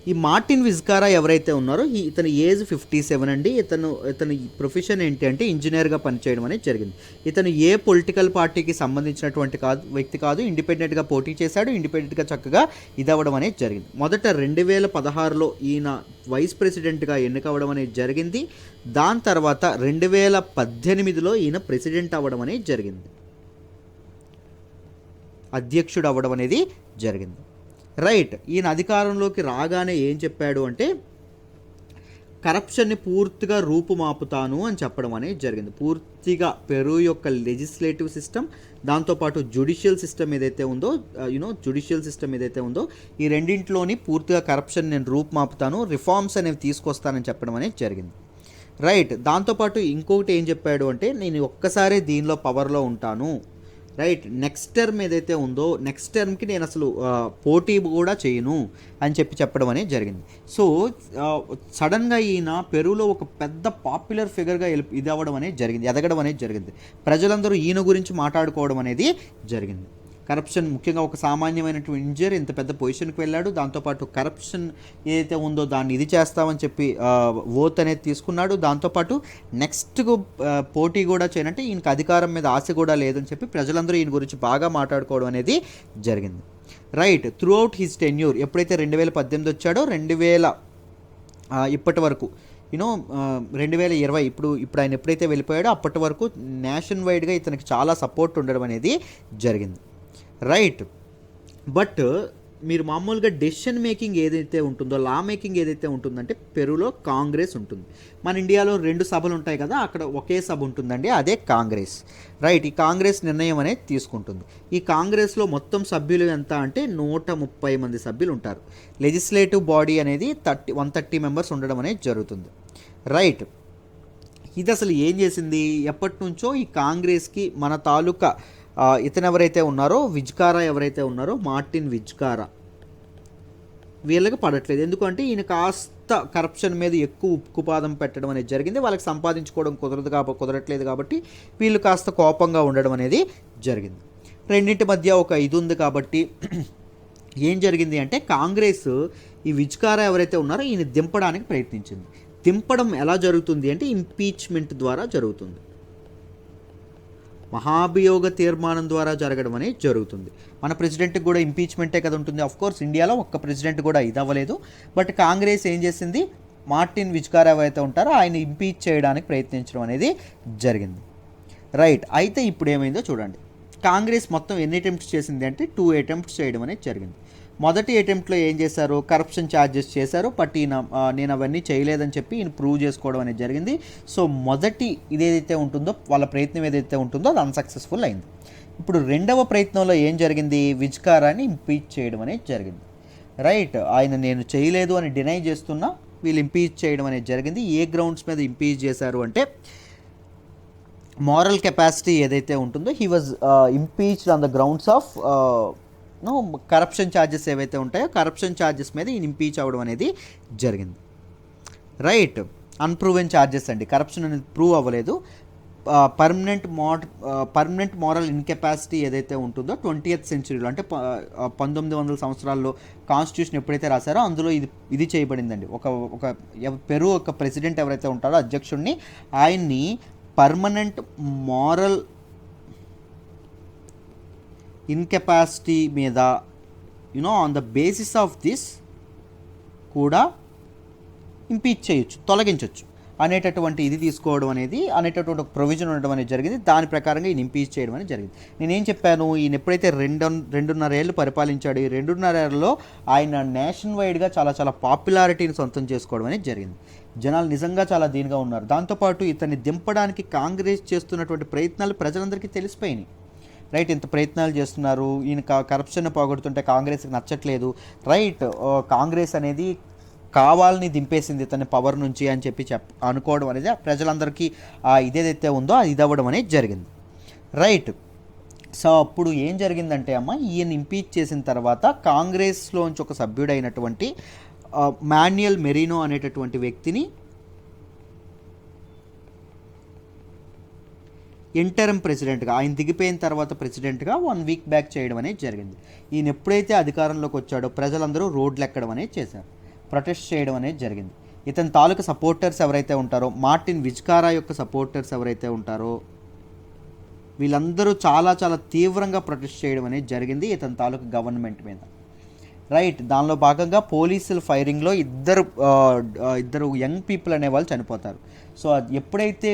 ఈ మార్టిన్ విజ్కారా ఎవరైతే ఉన్నారో ఇతని ఏజ్ 57 అండి. ఇతని ప్రొఫెషన్ ఏంటి అంటే ఇంజనీర్గా పనిచేయడం అనేది జరిగింది. ఇతను ఏ పొలిటికల్ పార్టీకి సంబంధించినటువంటి వ్యక్తి కాదు, ఇండిపెండెంట్గా పోటీ చేశాడు, ఇండిపెండెంట్గా చక్కగా ఇదవ్వడం అనేది జరిగింది. మొదట 2016లో ఈయన వైస్ ప్రెసిడెంట్గా ఎన్నికవ్వడం అనేది జరిగింది. దాని తర్వాత 2018లో ఈయన ప్రెసిడెంట్ అవ్వడం అనేది జరిగింది, అధ్యక్షుడు అవ్వడం అనేది జరిగింది. రైట్. ఈయన అధికారంలోకి రాగానే ఏం చెప్పాడు అంటే కరప్షన్ని పూర్తిగా రూపుమాపుతాను అని చెప్పడం అనేది జరిగింది. పూర్తిగా పెరు యొక్క లెజిస్లేటివ్ సిస్టమ్, దాంతోపాటు జ్యుడిషియల్ సిస్టమ్ ఏదైతే ఉందో, జ్యుడిషియల్ సిస్టమ్ ఏదైతే ఉందో ఈ రెండింటిలోని పూర్తిగా కరప్షన్ నేను రూపుమాపుతాను, రిఫార్మ్స్ అనేవి తీసుకొస్తానని చెప్పడం అనేది జరిగింది. రైట్. దాంతోపాటు ఇంకొకటి ఏం చెప్పాడు అంటే నేను ఒక్కసారి దీనిలో పవర్లో ఉంటాను, రైట్, నెక్స్ట్ టర్మ్ ఏదైతే ఉందో నెక్స్ట్ టర్మ్కి నేను అసలు పోటీ కూడా చేయను అని చెప్పడం అనేది జరిగింది. సో సడన్గా ఈయన పెరులో ఒక పెద్ద పాపులర్ ఫిగర్గా ఇది అవ్వడం అనేది జరిగింది, ఎదగడం అనేది జరిగింది. ప్రజలందరూ ఈయన గురించి మాట్లాడుకోవడం అనేది జరిగింది. కరప్షన్ ముఖ్యంగా ఒక సామాన్యమైనటువంటి ఇంజనీర్ ఇంత పెద్ద పొజిషన్కి వెళ్ళాడు, దాంతోపాటు కరప్షన్ ఏదైతే ఉందో దాన్ని ఇది చేస్తామని చెప్పి ఓత్ అనేది తీసుకున్నాడు. దాంతోపాటు నెక్స్ట్ పోటీ కూడా చేయనంటే ఈయనకి అధికారం మీద ఆశ కూడా లేదని చెప్పి ప్రజలందరూ ఈయన గురించి బాగా మాట్లాడుకోవడం అనేది జరిగింది. Right. Through out his tenure, ఎప్పుడైతే 2018 వచ్చాడో ఇప్పటి వరకు 2020 ఇప్పుడు ఆయన ఎప్పుడైతే వెళ్ళిపోయాడో అప్పటి వరకు నేషన్ వైడ్గా ఇతనికి చాలా సపోర్ట్ ఉండడం అనేది జరిగింది. రైట్. బట్ మీరు మామూలుగా డెసిషన్ మేకింగ్ ఏదైతే ఉంటుందో, లా మేకింగ్ ఏదైతే ఉంటుందంటే పెరులో కాంగ్రెస్ ఉంటుంది. మన ఇండియాలో 2 సభలు ఉంటాయి కదా, అక్కడ ఒకే సభ ఉంటుందండి, అదే కాంగ్రెస్. రైట్. ఈ కాంగ్రెస్ నిర్ణయం అనేది తీసుకుంటుంది. ఈ కాంగ్రెస్లో మొత్తం సభ్యులు ఎంత అంటే 130 మంది సభ్యులు ఉంటారు. లెజిస్లేటివ్ బాడీ అనేది 130 మెంబర్స్ ఉండడం అనేది జరుగుతుంది. రైట్. ఇది అసలు ఏం చేసింది, ఎప్పటి నుంచో ఈ కాంగ్రెస్కి మన తాలూకా ఇతను ఎవరైతే ఉన్నారో విజ్కారా ఎవరైతే ఉన్నారో మార్టిన్ విజ్కారా వీళ్ళకి పడట్లేదు. ఎందుకంటే ఈయన కాస్త కరప్షన్ మీద ఎక్కువ ఉక్కుపాదం పెట్టడం అనేది జరిగింది. వాళ్ళకి సంపాదించుకోవడం కుదరట్లేదు కాబట్టి వీళ్ళు కాస్త కోపంగా ఉండడం అనేది జరిగింది. రెండింటి మధ్య ఒక ఇది ఉంది కాబట్టి ఏం జరిగింది అంటే కాంగ్రెస్ ఈ విజ్కారా ఎవరైతే ఉన్నారో ఈయన దింపడానికి ప్రయత్నించింది. దింపడం ఎలా జరుగుతుంది అంటే ఇంపీచ్మెంట్ ద్వారా జరుగుతుంది, మహాభియోగ తీర్మానం ద్వారా జరగడం అనేది జరుగుతుంది. మన ప్రెసిడెంట్కి కూడా ఇంపీచ్మెంటే కదా ఉంటుంది. ఆఫ్కోర్స్ ఇండియాలో ఒక్క ప్రెసిడెంట్ కూడా ఇది అవ్వలేదు. బట్ కాంగ్రెస్ ఏం చేసింది, మార్టిన్ విజ్కారా ఎవరైతే ఉంటారో ఆయన ఇంపీచ్ చేయడానికి ప్రయత్నించడం అనేది జరిగింది. రైట్. అయితే ఇప్పుడు ఏమైందో చూడండి. కాంగ్రెస్ మొత్తం ఎన్ని అటెంప్ట్స్ చేసింది అంటే 2 అటెంప్ట్స్ చేయడం అనేది జరిగింది. మొదటి అటెంప్ట్లో ఏం చేశారు, కరప్షన్ ఛార్జెస్ చేశారు. బట్ నేను అవన్నీ చేయలేదని చెప్పి ఈయన ప్రూవ్ చేసుకోవడం అనేది జరిగింది. సో మొదటి ఇదేదైతే ఉంటుందో వాళ్ళ ప్రయత్నం ఏదైతే ఉంటుందో అది అన్సక్సెస్ఫుల్ అయింది. ఇప్పుడు రెండవ ప్రయత్నంలో ఏం జరిగింది, విజ్కారాని ఇంపీచ్ చేయడం అనేది జరిగింది. రైట్. ఆయన నేను చేయలేదు అని డినై చేస్తున్నా వీళ్ళు ఇంపీచ్ చేయడం అనేది జరిగింది. ఏ గ్రౌండ్స్ మీద ఇంపీచ్ చేశారు అంటే మారల్ కెపాసిటీ ఏదైతే ఉంటుందో he was impeached on the grounds of corruption charges ఏవైతే ఉంటాయో కరప్షన్ ఛార్జెస్ మీద ఈయన ఇంపీచ్ అవ్వడం అనేది జరిగింది. రైట్. అన్ప్రూవెన్ ఛార్జెస్ అండి, కరప్షన్ అనేది ప్రూవ్ అవ్వలేదు. పర్మనెంట్ మారల్ ఇన్కెపాసిటీ ఏదైతే ఉంటుందో 20th centuryలో అంటే 1900 సంవత్సరాల్లో కాన్స్టిట్యూషన్ ఎప్పుడైతే రాశారో అందులో ఇది చేయబడిందండి. ఒక పెరు ఒక ప్రెసిడెంట్ ఎవరైతే ఉంటారో అధ్యక్షుడిని ఆయన్ని పర్మనెంట్ మారల్ ఇన్కెపాసిటీ మీద on the basis of this కూడా ఇంపీచ్ చేయొచ్చు, తొలగించవచ్చు అనేటటువంటి ఇది తీసుకోవడం అనేటటువంటి ఒక ప్రొవిజన్ ఉండడం అనేది జరిగింది. దాని ప్రకారంగా ఈయన ఇంపీచ్ చేయడం అనేది జరిగింది. నేనేం చెప్పాను, ఈయన ఎప్పుడైతే 2.5 ఏళ్ళు పరిపాలించాడు, ఈ 2.5 ఏళ్ళలో ఆయన నేషన్ వైడ్గా చాలా పాపులారిటీని సొంతం చేసుకోవడం అనేది జరిగింది. జనాలు నిజంగా చాలా దీనిగా ఉన్నారు. దాంతోపాటు ఇతన్ని దింపడానికి కాంగ్రెస్ చేస్తున్నటువంటి ప్రయత్నాలు ప్రజలందరికీ తెలిసిపోయినాయి. రైట్. ఇంత ప్రయత్నాలు చేస్తున్నారు, ఈయన కరప్షన్ పోగొడుతుంటే కాంగ్రెస్కి నచ్చట్లేదు. రైట్. కాంగ్రెస్ అనేది కావాలని దింపేసింది ఇతని పవర్ నుంచి అని చెప్పి అనుకోవడం అనేది ప్రజలందరికీ ఇదేదైతే ఉందో అది ఇదవ్వడం అనేది జరిగింది. రైట్. సో అప్పుడు ఏం జరిగిందంటే ఈయన ఇంపీచ్ చేసిన తర్వాత కాంగ్రెస్లోంచి ఒక సభ్యుడైనటువంటి మాన్యుయల్ మెరీనో అనేటటువంటి వ్యక్తిని ఇంటరమ్ ప్రెసిడెంట్గా, ఆయన దిగిపోయిన తర్వాత ప్రెసిడెంట్గా 1 వీక్ బ్యాక్ చేయడం అనేది జరిగింది. ఈయన ఎప్పుడైతే అధికారంలోకి వచ్చాడో ప్రజలందరూ రోడ్లు ఎక్కడం అనేది చేశారు, ప్రొటెస్ట్ చేయడం అనేది జరిగింది. ఇతని తాలూకా సపోర్టర్స్ ఎవరైతే ఉంటారో, మార్టిన్ విజ్కారా యొక్క సపోర్టర్స్ ఎవరైతే ఉంటారో వీళ్ళందరూ చాలా చాలా తీవ్రంగా ప్రొటెస్ట్ చేయడం అనేది జరిగింది ఇతని తాలూకా గవర్నమెంట్ మీద. రైట్, దానిలో భాగంగా పోలీసుల ఫైరింగ్లో ఇద్దరు యంగ్ పీపుల్ అనే వాళ్ళు చనిపోతారు. సో అది ఎప్పుడైతే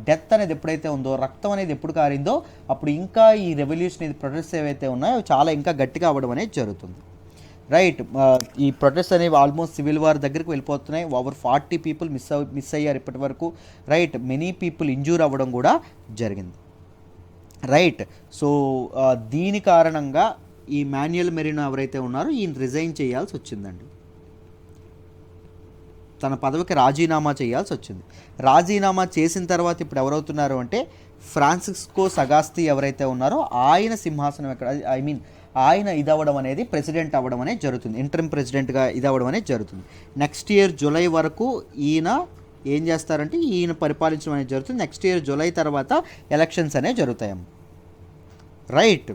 డెత్ అనేది ఎప్పుడైతే ఉందో, రక్తం అనేది ఎప్పుడు కారిందో, అప్పుడు ఇంకా ఈ రెవల్యూషన్ ఇది ప్రొటెస్ట్ ఏవైతే ఉన్నాయో చాలా ఇంకా గట్టిగా అవ్వడం అనేది జరుగుతుంది. రైట్, ఈ ప్రొటెస్ట్ అనేవి ఆల్మోస్ట్ సివిల్ వార్ దగ్గరికి వెళ్ళిపోతున్నాయి. ఓవర్ 40 పీపుల్ మిస్ అయ్యారు ఇప్పటి వరకు. రైట్, మెనీ పీపుల్ ఇంజూర్ అవ్వడం కూడా జరిగింది. రైట్, సో దీని కారణంగా ఈ మాన్యుయల్ మెరినో ఎవరైతే ఉన్నారో ఈయన రిజైన్ చేయాల్సి వచ్చిందండి, తన పదవికి రాజీనామా చేయాల్సి వచ్చింది. రాజీనామా చేసిన తర్వాత ఇప్పుడు ఎవరవుతున్నారు అంటే ఫ్రాన్సిస్కో సగాస్తి ఎవరైతే ఉన్నారో ఆయన సింహాసనం ఆయన ఇదవ్వడం అనేది ప్రెసిడెంట్ అవ్వడం అనేది జరుగుతుంది, ఇంటరిమ్ ప్రెసిడెంట్గా ఇదవ్వడం అనేది జరుగుతుంది. నెక్స్ట్ ఇయర్ జూలై వరకు ఈయన ఏం చేస్తారంటే ఈయన పరిపాలించడం అనేది జరుగుతుంది. నెక్స్ట్ ఇయర్ జూలై తర్వాత ఎలక్షన్స్ అనేవి జరుగుతాయమ్మ. రైట్,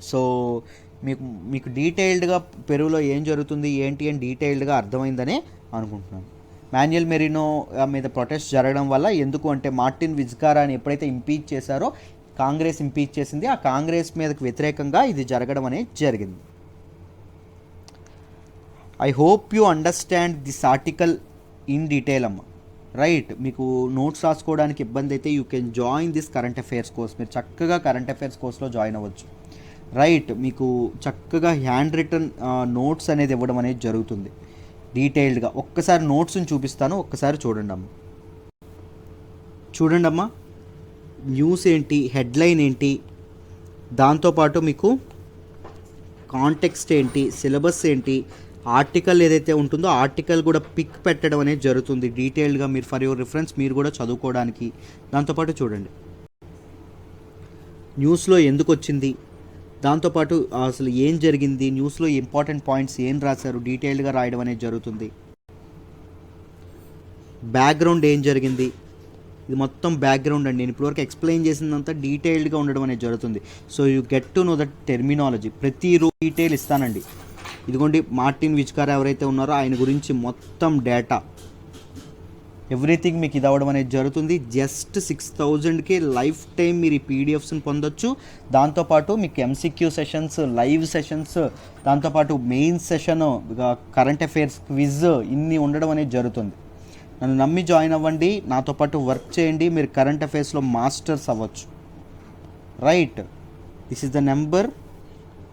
సో మీకు డీటెయిల్డ్గా పెరువులో ఏం జరుగుతుంది ఏంటి అని డీటెయిల్డ్గా అర్థమైందనే అనుకుంటున్నాను. మాన్యుయల్ మెరినో మీద ప్రొటెస్ట్ జరగడం వల్ల, ఎందుకు అంటే మార్టిన్ విజ్కారాని ఎప్పుడైతే ఇంపీచ్ చేశారో కాంగ్రెస్ ఇంపీచ్ చేసింది, ఆ కాంగ్రెస్ మీదకి వ్యతిరేకంగా ఇది జరగడం అనేది జరిగింది. I hope you understand this article in detail అమ్మ. రైట్, మీకు నోట్స్ రాసుకోవడానికి ఇబ్బంది అయితే you can join this current affairs course. మీరు చక్కగా కరెంట్ అఫైర్స్ కోర్స్లో జాయిన్ అవ్వచ్చు. రైట్, మీకు చక్కగా హ్యాండ్ రిటర్న్ నోట్స్ అనేది ఇవ్వడం అనేది జరుగుతుంది డీటెయిల్డ్గా. ఒక్కసారి నోట్స్ని చూపిస్తాను, ఒక్కసారి చూడండి అమ్మా. న్యూస్ ఏంటి, హెడ్లైన్ ఏంటి, దాంతోపాటు మీకు కాంటెక్స్ట్ ఏంటి, సిలబస్ ఏంటి, ఆర్టికల్ ఏదైతే ఉంటుందో ఆర్టికల్ కూడా పిక్ పెట్టడం అనేది జరుగుతుంది డీటెయిల్డ్గా. మీరు ఫర్ యువర్ రిఫరెన్స్ మీరు కూడా చదువుకోవడానికి. దాంతోపాటు చూడండి న్యూస్లో ఎందుకు వచ్చింది, దాంతోపాటు అసలు ఏం జరిగింది, న్యూస్లో ఇంపార్టెంట్ పాయింట్స్ ఏం రాశారు డీటెయిల్డ్గా రాయడం అనేది జరుగుతుంది. బ్యాక్గ్రౌండ్ ఏం జరిగింది, ఇది మొత్తం బ్యాక్గ్రౌండ్ అండి. నేను ఇప్పటివరకు ఎక్స్ప్లెయిన్ చేసిందంతా డీటెయిల్డ్గా ఉండడం అనేది జరుగుతుంది. So you get to know that terminology. ప్రతి డీటెయిల్ ఇస్తానండి. ఇదిగోండి మార్టిన్ విజ్కారా ఎవరైతే ఉన్నారో ఆయన గురించి మొత్తం డేటా ఎవ్రీథింగ్ మీకు ఇది అవ్వడం అనేది జరుగుతుంది. జస్ట్ 6,000కే లైఫ్ టైం మీరు ఈ పీడిఎఫ్స్ని పొందొచ్చు. దాంతోపాటు మీకు ఎంసీక్యూ సెషన్స్, లైవ్ సెషన్స్, దాంతోపాటు main session, current affairs quiz ఇన్ని ఉండడం అనేది జరుగుతుంది. నన్ను నమ్మి జాయిన్ అవ్వండి, నాతో పాటు వర్క్ చేయండి, మీరు కరెంట్ అఫైర్స్లో మాస్టర్స్ అవ్వచ్చు. Right, this is the number,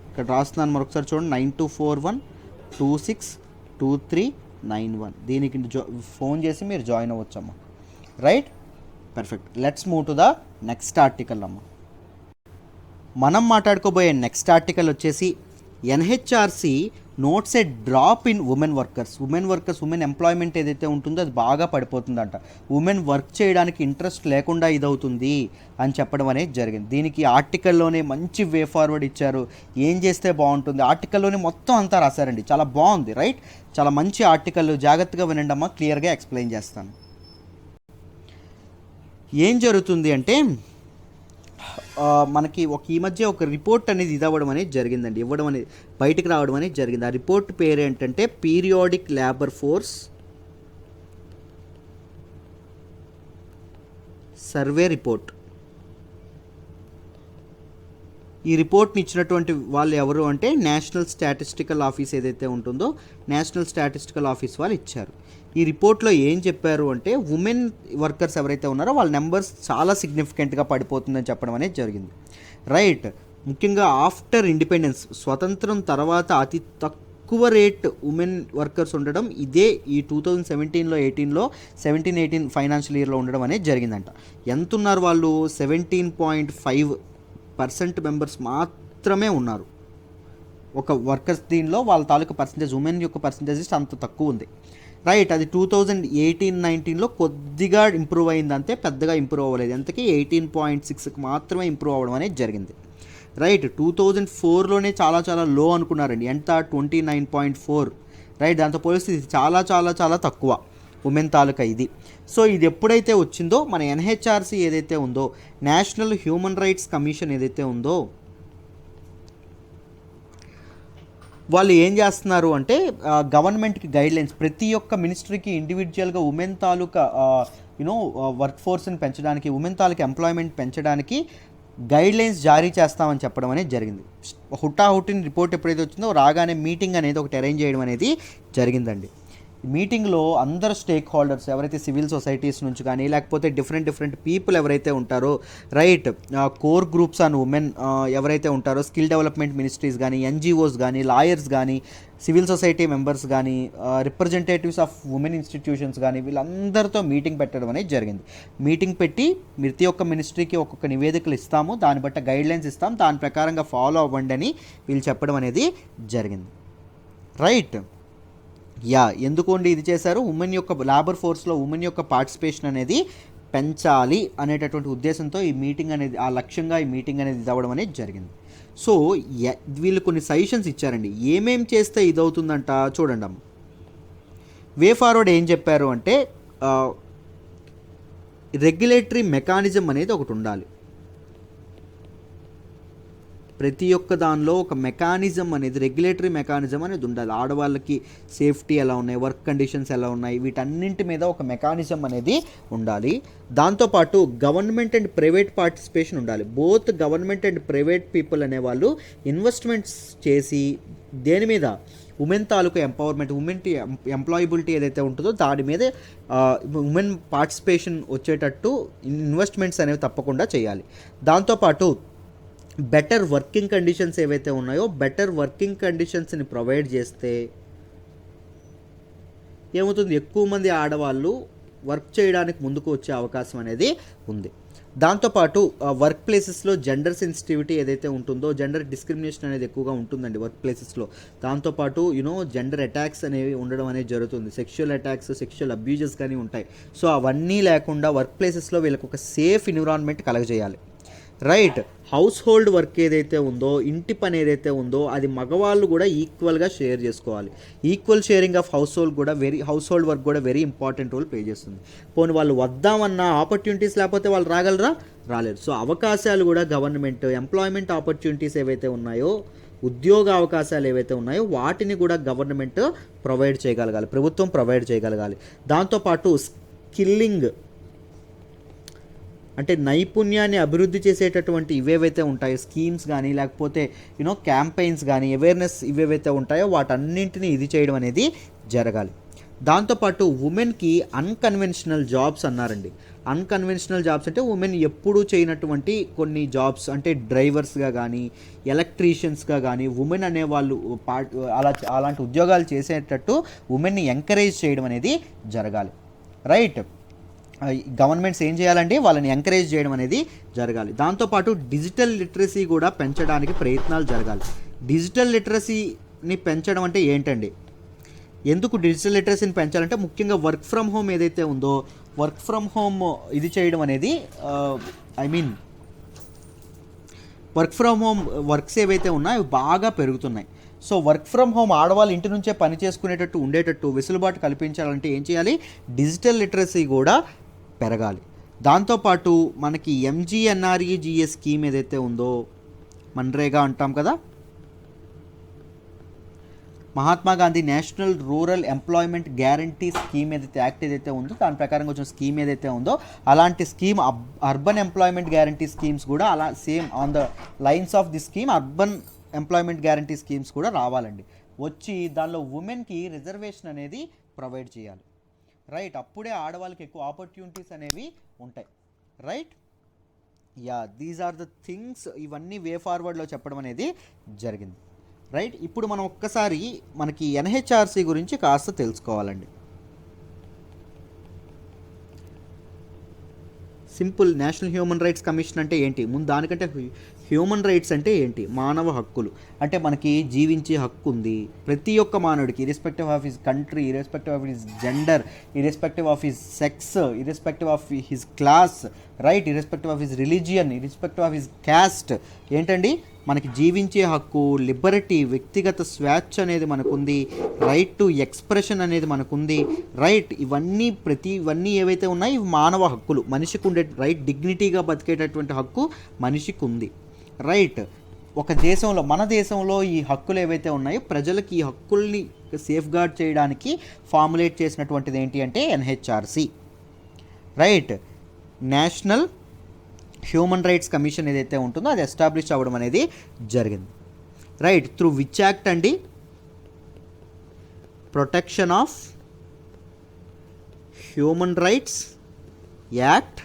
ఇక్కడ రాస్తున్నాను మరొకసారి చూడండి, 9241262391. దీనికి ఫోన్ చేసి మీరు జాయిన్ అవ్వచ్చమ్మా. Right, perfect. Let's move to the next article అమ్మ. మనం మాట్లాడుకోబోయే నెక్స్ట్ ఆర్టికల్ వచ్చేసి NHRC notes a drop in women workers. Women employment ఏదైతే ఉంటుందో అది బాగా పడిపోతుందంట. ఉమెన్ వర్క్ చేయడానికి ఇంట్రెస్ట్ లేకుండా ఇదవుతుంది అని చెప్పడం అనేది జరిగింది. దీనికి ఆర్టికల్లోనే మంచి వే ఫార్వర్డ్ ఇచ్చారు, ఏం చేస్తే బాగుంటుంది ఆర్టికల్లోనే మొత్తం అంతా రాశారండి. చాలా బాగుంది. రైట్, చాలా మంచి ఆర్టికల్, జాగ్రత్తగా వినండి అమ్మా, క్లియర్గా ఎక్స్ప్లెయిన్ చేస్తాను. ఏం జరుగుతుంది అంటే మనకి ఈ మధ్య ఒక రిపోర్ట్ అనేది ఇవ్వడం అనేది జరిగిందండి, బయటకు రావడం అనేది జరిగింది. ఆ రిపోర్ట్ పేరు ఏంటంటే periodic labour force survey report. ఈ రిపోర్ట్ని ఇచ్చినటువంటి వాళ్ళు ఎవరు అంటే నేషనల్ స్టాటిస్టికల్ ఆఫీస్ ఏదైతే ఉంటుందో నేషనల్ స్టాటిస్టికల్ ఆఫీస్ వాళ్ళు ఇచ్చారు. ఈ రిపోర్ట్లో ఏం చెప్పారు అంటే ఉమెన్ వర్కర్స్ ఎవరైతే ఉన్నారో వాళ్ళ నెంబర్స్ చాలా సిగ్నిఫికెంట్గా పడిపోతుందని చెప్పడం అనేది జరిగింది. రైట్, ముఖ్యంగా ఆఫ్టర్ ఇండిపెండెన్స్, స్వతంత్రం తర్వాత అతి తక్కువ రేట్ ఉమెన్ వర్కర్స్ ఉండడం ఇదే ఈ 2017-18 ఫైనాన్షియల్ ఇయర్లో ఉండడం అనేది జరిగిందంట. ఎంత ఉన్నారు వాళ్ళు? 17.5% మెంబర్స్ మాత్రమే ఉన్నారు ఒక వర్కర్స్. దీనిలో వాళ్ళ తాలూకు పర్సంటేజ్, ఉమెన్ యొక్క పర్సంటేజ్ అంత తక్కువ ఉంది. రైట్, అది 2018-19లో కొద్దిగా ఇంప్రూవ్ అయిందంతే, పెద్దగా ఇంప్రూవ్ అవ్వలేదు. ఎంతకీ 18.6కి మాత్రమే ఇంప్రూవ్ అవ్వడం అనేది జరిగింది. రైట్, 2004లోనే చాలా చాలా లో అనుకున్నారండి. ఎంత? 29.4. రైట్, దాంతో పోలిస్తే ఇది చాలా చాలా చాలా తక్కువ. ఉమెన్ తాలూకా ఇది. సో ఇది ఎప్పుడైతే వచ్చిందో మన ఎన్హెచ్ఆర్సీ ఏదైతే ఉందో, నేషనల్ హ్యూమన్ రైట్స్ కమిషన్ ఏదైతే ఉందో, వాళ్ళు ఏం చేస్తున్నారు అంటే గవర్నమెంట్కి గైడ్లైన్స్, ప్రతి ఒక్క మినిస్ట్రీకి ఇండివిజువల్గా ఉమెన్ తాలూకా వర్క్ ఫోర్స్ని పెంచడానికి, ఉమెన్ తాలూకా ఎంప్లాయ్మెంట్ పెంచడానికి గైడ్లైన్స్ జారీ చేస్తామని చెప్పడం అనేది జరిగింది. హుటాహుటిన రిపోర్ట్ ఎప్పుడైతే వచ్చిందో రాగానే మీటింగ్ అనేది ఒకటి అరేంజ్ చేయడం అనేది జరిగిందండి. మీటింగ్లో అందరు స్టేక్ హోల్డర్స్ ఎవరైతే సివిల్ సొసైటీస్ నుంచి కానీ లేకపోతే డిఫరెంట్ పీపుల్ ఎవరైతే ఉంటారో, right, core groups and women ఎవరైతే ఉంటారో, స్కిల్ డెవలప్మెంట్ మినిస్ట్రీస్ కానీ, ఎన్జిఓస్ కానీ, లాయర్స్ కానీ, సివిల్ సొసైటీ మెంబర్స్ కానీ, రిప్రజెంటేటివ్స్ ఆఫ్ ఉమెన్ ఇన్స్టిట్యూషన్స్ కానీ, వీళ్ళందరితో మీటింగ్ పెట్టడం అనేది జరిగింది. మీటింగ్ పెట్టి ప్రతి ఒక్క మినిస్ట్రీకి ఒక్కొక్క నివేదికలు ఇస్తాము, దాన్ని బట్టి గైడ్లైన్స్ ఇస్తాం, దాని ప్రకారంగా ఫాలో అవ్వండి అని వీళ్ళు చెప్పడం అనేది జరిగింది. రైట్, ఎందుకోండి ఇది చేశారు, ఉమెన్ యొక్క లేబర్ ఫోర్స్లో ఉమెన్ యొక్క పార్టిసిపేషన్ అనేది పెంచాలి అనేటటువంటి ఉద్దేశంతో ఈ మీటింగ్ అనేది, ఆ లక్ష్యంగా ఈ మీటింగ్ అనేది ఇది అవ్వడం అనేది జరిగింది. సో వీళ్ళు కొన్ని సజెషన్స్ ఇచ్చారండి, ఏమేం చేస్తే ఇది అవుతుందంట చూడండి అమ్మ. వే ఫార్వర్డ్ ఏం చెప్పారు అంటే రెగ్యులేటరీ మెకానిజం అనేది ఒకటి ఉండాలి. ప్రతి ఒక్క దానిలో ఒక మెకానిజం అనేది, రెగ్యులేటరీ మెకానిజం అనేది ఉండాలి. ఆడవాళ్ళకి సేఫ్టీ ఎలా ఉన్నాయి, వర్క్ కండిషన్స్ ఎలా ఉన్నాయి, వీటన్నింటి మీద ఒక మెకానిజం అనేది ఉండాలి. దాంతోపాటు గవర్నమెంట్ అండ్ ప్రైవేట్ పార్టిసిపేషన్ ఉండాలి. Both government and private people అనేవాళ్ళు ఇన్వెస్ట్మెంట్స్ చేసి దేని మీద, ఉమెన్ తాలూకా ఎంపవర్మెంట్, ఉమెన్ ఎంప్లాయబిలిటీ ఏదైతే ఉంటుందో దాని మీద ఉమెన్ పార్టిసిపేషన్ వచ్చేటట్టు ఇన్వెస్ట్మెంట్స్ అనేవి తప్పకుండా చేయాలి. దాంతోపాటు బెటర్ వర్కింగ్ కండిషన్స్ ఏవైతే ఉన్నాయో, బెటర్ వర్కింగ్ కండిషన్స్ని ప్రొవైడ్ చేస్తే ఏమవుతుంది, ఎక్కువ మంది ఆడవాళ్ళు వర్క్ చేయడానికి ముందుకు వచ్చే అవకాశం అనేది ఉంది. దాంతోపాటు వర్క్ ప్లేసెస్లో జెండర్ సెన్సిటివిటీ ఏదైతే ఉంటుందో, జెండర్ డిస్క్రిమినేషన్ అనేది ఎక్కువగా ఉంటుందండి వర్క్ ప్లేసెస్లో. దాంతోపాటు జెండర్ అటాక్స్ అనేవి ఉండడం అనేది జరుగుతుంది. సెక్షువల్ అటాక్స్, సెక్షువల్ అబ్యూజెస్ కానీ ఉంటాయి. సో అవన్నీ లేకుండా వర్క్ ప్లేసెస్లో వీళ్ళకి ఒక సేఫ్ ఎన్విరాన్మెంట్ కలగజేయాలి. రైట్, హౌస్ హోల్డ్ వర్క్ ఏదైతే ఉందో, ఇంటి పని ఏదైతే ఉందో అది మగవాళ్ళు కూడా ఈక్వల్గా షేర్ చేసుకోవాలి. Equal sharing of house hold work కూడా వెరీ ఇంపార్టెంట్ రోల్ ప్లే చేస్తుంది. పోనీ వాళ్ళు వద్దామన్న ఆపర్చునిటీస్ లేకపోతే వాళ్ళు రాలేరు. సో అవకాశాలు కూడా గవర్నమెంట్, ఎంప్లాయ్మెంట్ ఆపర్చునిటీస్ ఏవైతే ఉన్నాయో, ఉద్యోగ అవకాశాలు ఏవైతే ఉన్నాయో వాటిని కూడా గవర్నమెంట్ ప్రొవైడ్ చేయగలగాలి, ప్రభుత్వం ప్రొవైడ్ చేయగలగాలి. దాంతోపాటు స్కిల్లింగ్ అంటే నైపుణ్యాన్ని అభివృద్ధి చేసేటటువంటి ఇవేవైతే ఉంటాయో స్కీమ్స్ కానీ, లేకపోతే క్యాంపెయిన్స్ కానీ, అవేర్నెస్ ఇవేవైతే ఉంటాయో వాటన్నింటినీ ఇది చేయడం అనేది జరగాలి. దాంతోపాటు ఉమెన్కి అన్కన్వెన్షనల్ జాబ్స్ అన్నారండి. అన్కన్వెన్షనల్ జాబ్స్ అంటే ఉమెన్ ఎప్పుడూ చేయనటువంటి కొన్ని జాబ్స్, అంటే డ్రైవర్స్గా కానీ, ఎలక్ట్రీషియన్స్గా కానీ ఉమెన్ అనేవాళ్ళు అలాంటి ఉద్యోగాలు చేసేటట్టు ఉమెన్ని ఎంకరేజ్ చేయడం అనేది జరగాలి. రైట్, గవర్నమెంట్స్ ఏం చేయాలంటే వాళ్ళని ఎంకరేజ్ చేయడం అనేది జరగాలి. దాంతోపాటు డిజిటల్ లిటరసీ కూడా పెంచడానికి ప్రయత్నాలు జరగాలి. డిజిటల్ లిటరసీని పెంచడం అంటే ఏంటండి, ఎందుకు డిజిటల్ లిటరసీని పెంచాలంటే ముఖ్యంగా వర్క్ ఫ్రమ్ హోమ్ ఏదైతే ఉందో, వర్క్ ఫ్రమ్ హోమ్ ఇది చేయడం అనేది వర్క్ ఫ్రమ్ హోమ్ వర్క్స్ ఏవైతే ఉన్నాయో అవి బాగా పెరుగుతున్నాయి. సో వర్క్ ఫ్రమ్ హోమ్ ఆడవాళ్ళు ఇంటి నుంచే పని చేసుకునేటట్టు ఉండేటట్టు వెసులుబాటు కల్పించాలంటే ఏం చేయాలి, డిజిటల్ లిటరసీ కూడా పెరగాలి. దాంతోపాటు మనకి ఎంజీఎన్ఆర్ఈజీఎస్ స్కీమ్ ఏదైతే ఉందో, మన్రేగా అంటాం కదా, Mahatma Gandhi national rural employment guarantee scheme ఏదైతే యాక్ట్ ఏదైతే ఉందో దాని ప్రకారంగా వచ్చిన స్కీమ్ ఏదైతే ఉందో అలాంటి scheme urban employment guarantee schemes కూడా అలా same on the lines of the scheme urban employment guarantee schemes కూడా రావాలండి. వచ్చి దానిలో ఉమెన్కి రిజర్వేషన్ అనేది ప్రొవైడ్ చేయాలి. రైట్, అప్పుడే ఆడవాళ్ళకి ఎక్కువ ఆపర్చునిటీస్ అనేవి ఉంటాయి. Right, these are the things, ఇవన్నీ వే ఫార్వర్డ్లో చెప్పడం అనేది జరిగింది. రైట్, ఇప్పుడు మనం ఒక్కసారి మనకి ఎన్హెచ్ఆర్సీ గురించి కాస్త తెలుసుకోవాలండి. Simple, national human rights commission అంటే ఏంటి, ముందు దానికంటే హ్యూమన్ రైట్స్ అంటే ఏంటి? మానవ హక్కులు. అంటే మనకి జీవించే హక్కు ఉంది ప్రతి ఒక్క మానవుడికి, irrespective of his country, irrespective of his gender, irrespective of his sex, irrespective of his class, right, irrespective of his religion, irrespective of his caste. ఏంటండి? మనకి జీవించే హక్కు, లిబర్టీ, వ్యక్తిగత స్వేచ్ఛ అనేది మనకుంది, రైట్ టు ఎక్స్ప్రెషన్ అనేది మనకుంది, రైట్. ఇవన్నీ ఏవైతే ఉన్నాయో ఇవి మానవ హక్కులు. మనిషికి ఉండే రైట్, డిగ్నిటీగా బతికేటటువంటి హక్కు మనిషికి ఉంది, రైట్. ఒక దేశంలో, మన దేశంలో ఈ హక్కులు ఏవైతే ఉన్నాయో ప్రజలకి ఈ హక్కుల్ని సేఫ్ గార్డ్ చేయడానికి ఫార్ములేట్ చేసినటువంటిది ఏంటి అంటే NHRC, right. National human rights commission ఏదైతే ఉంటుందో అది ఎస్టాబ్లిష్ అవ్వడం అనేది జరిగింది, రైట్. త్రూ విచ్ యాక్ట్ అండి? Protection of human rights act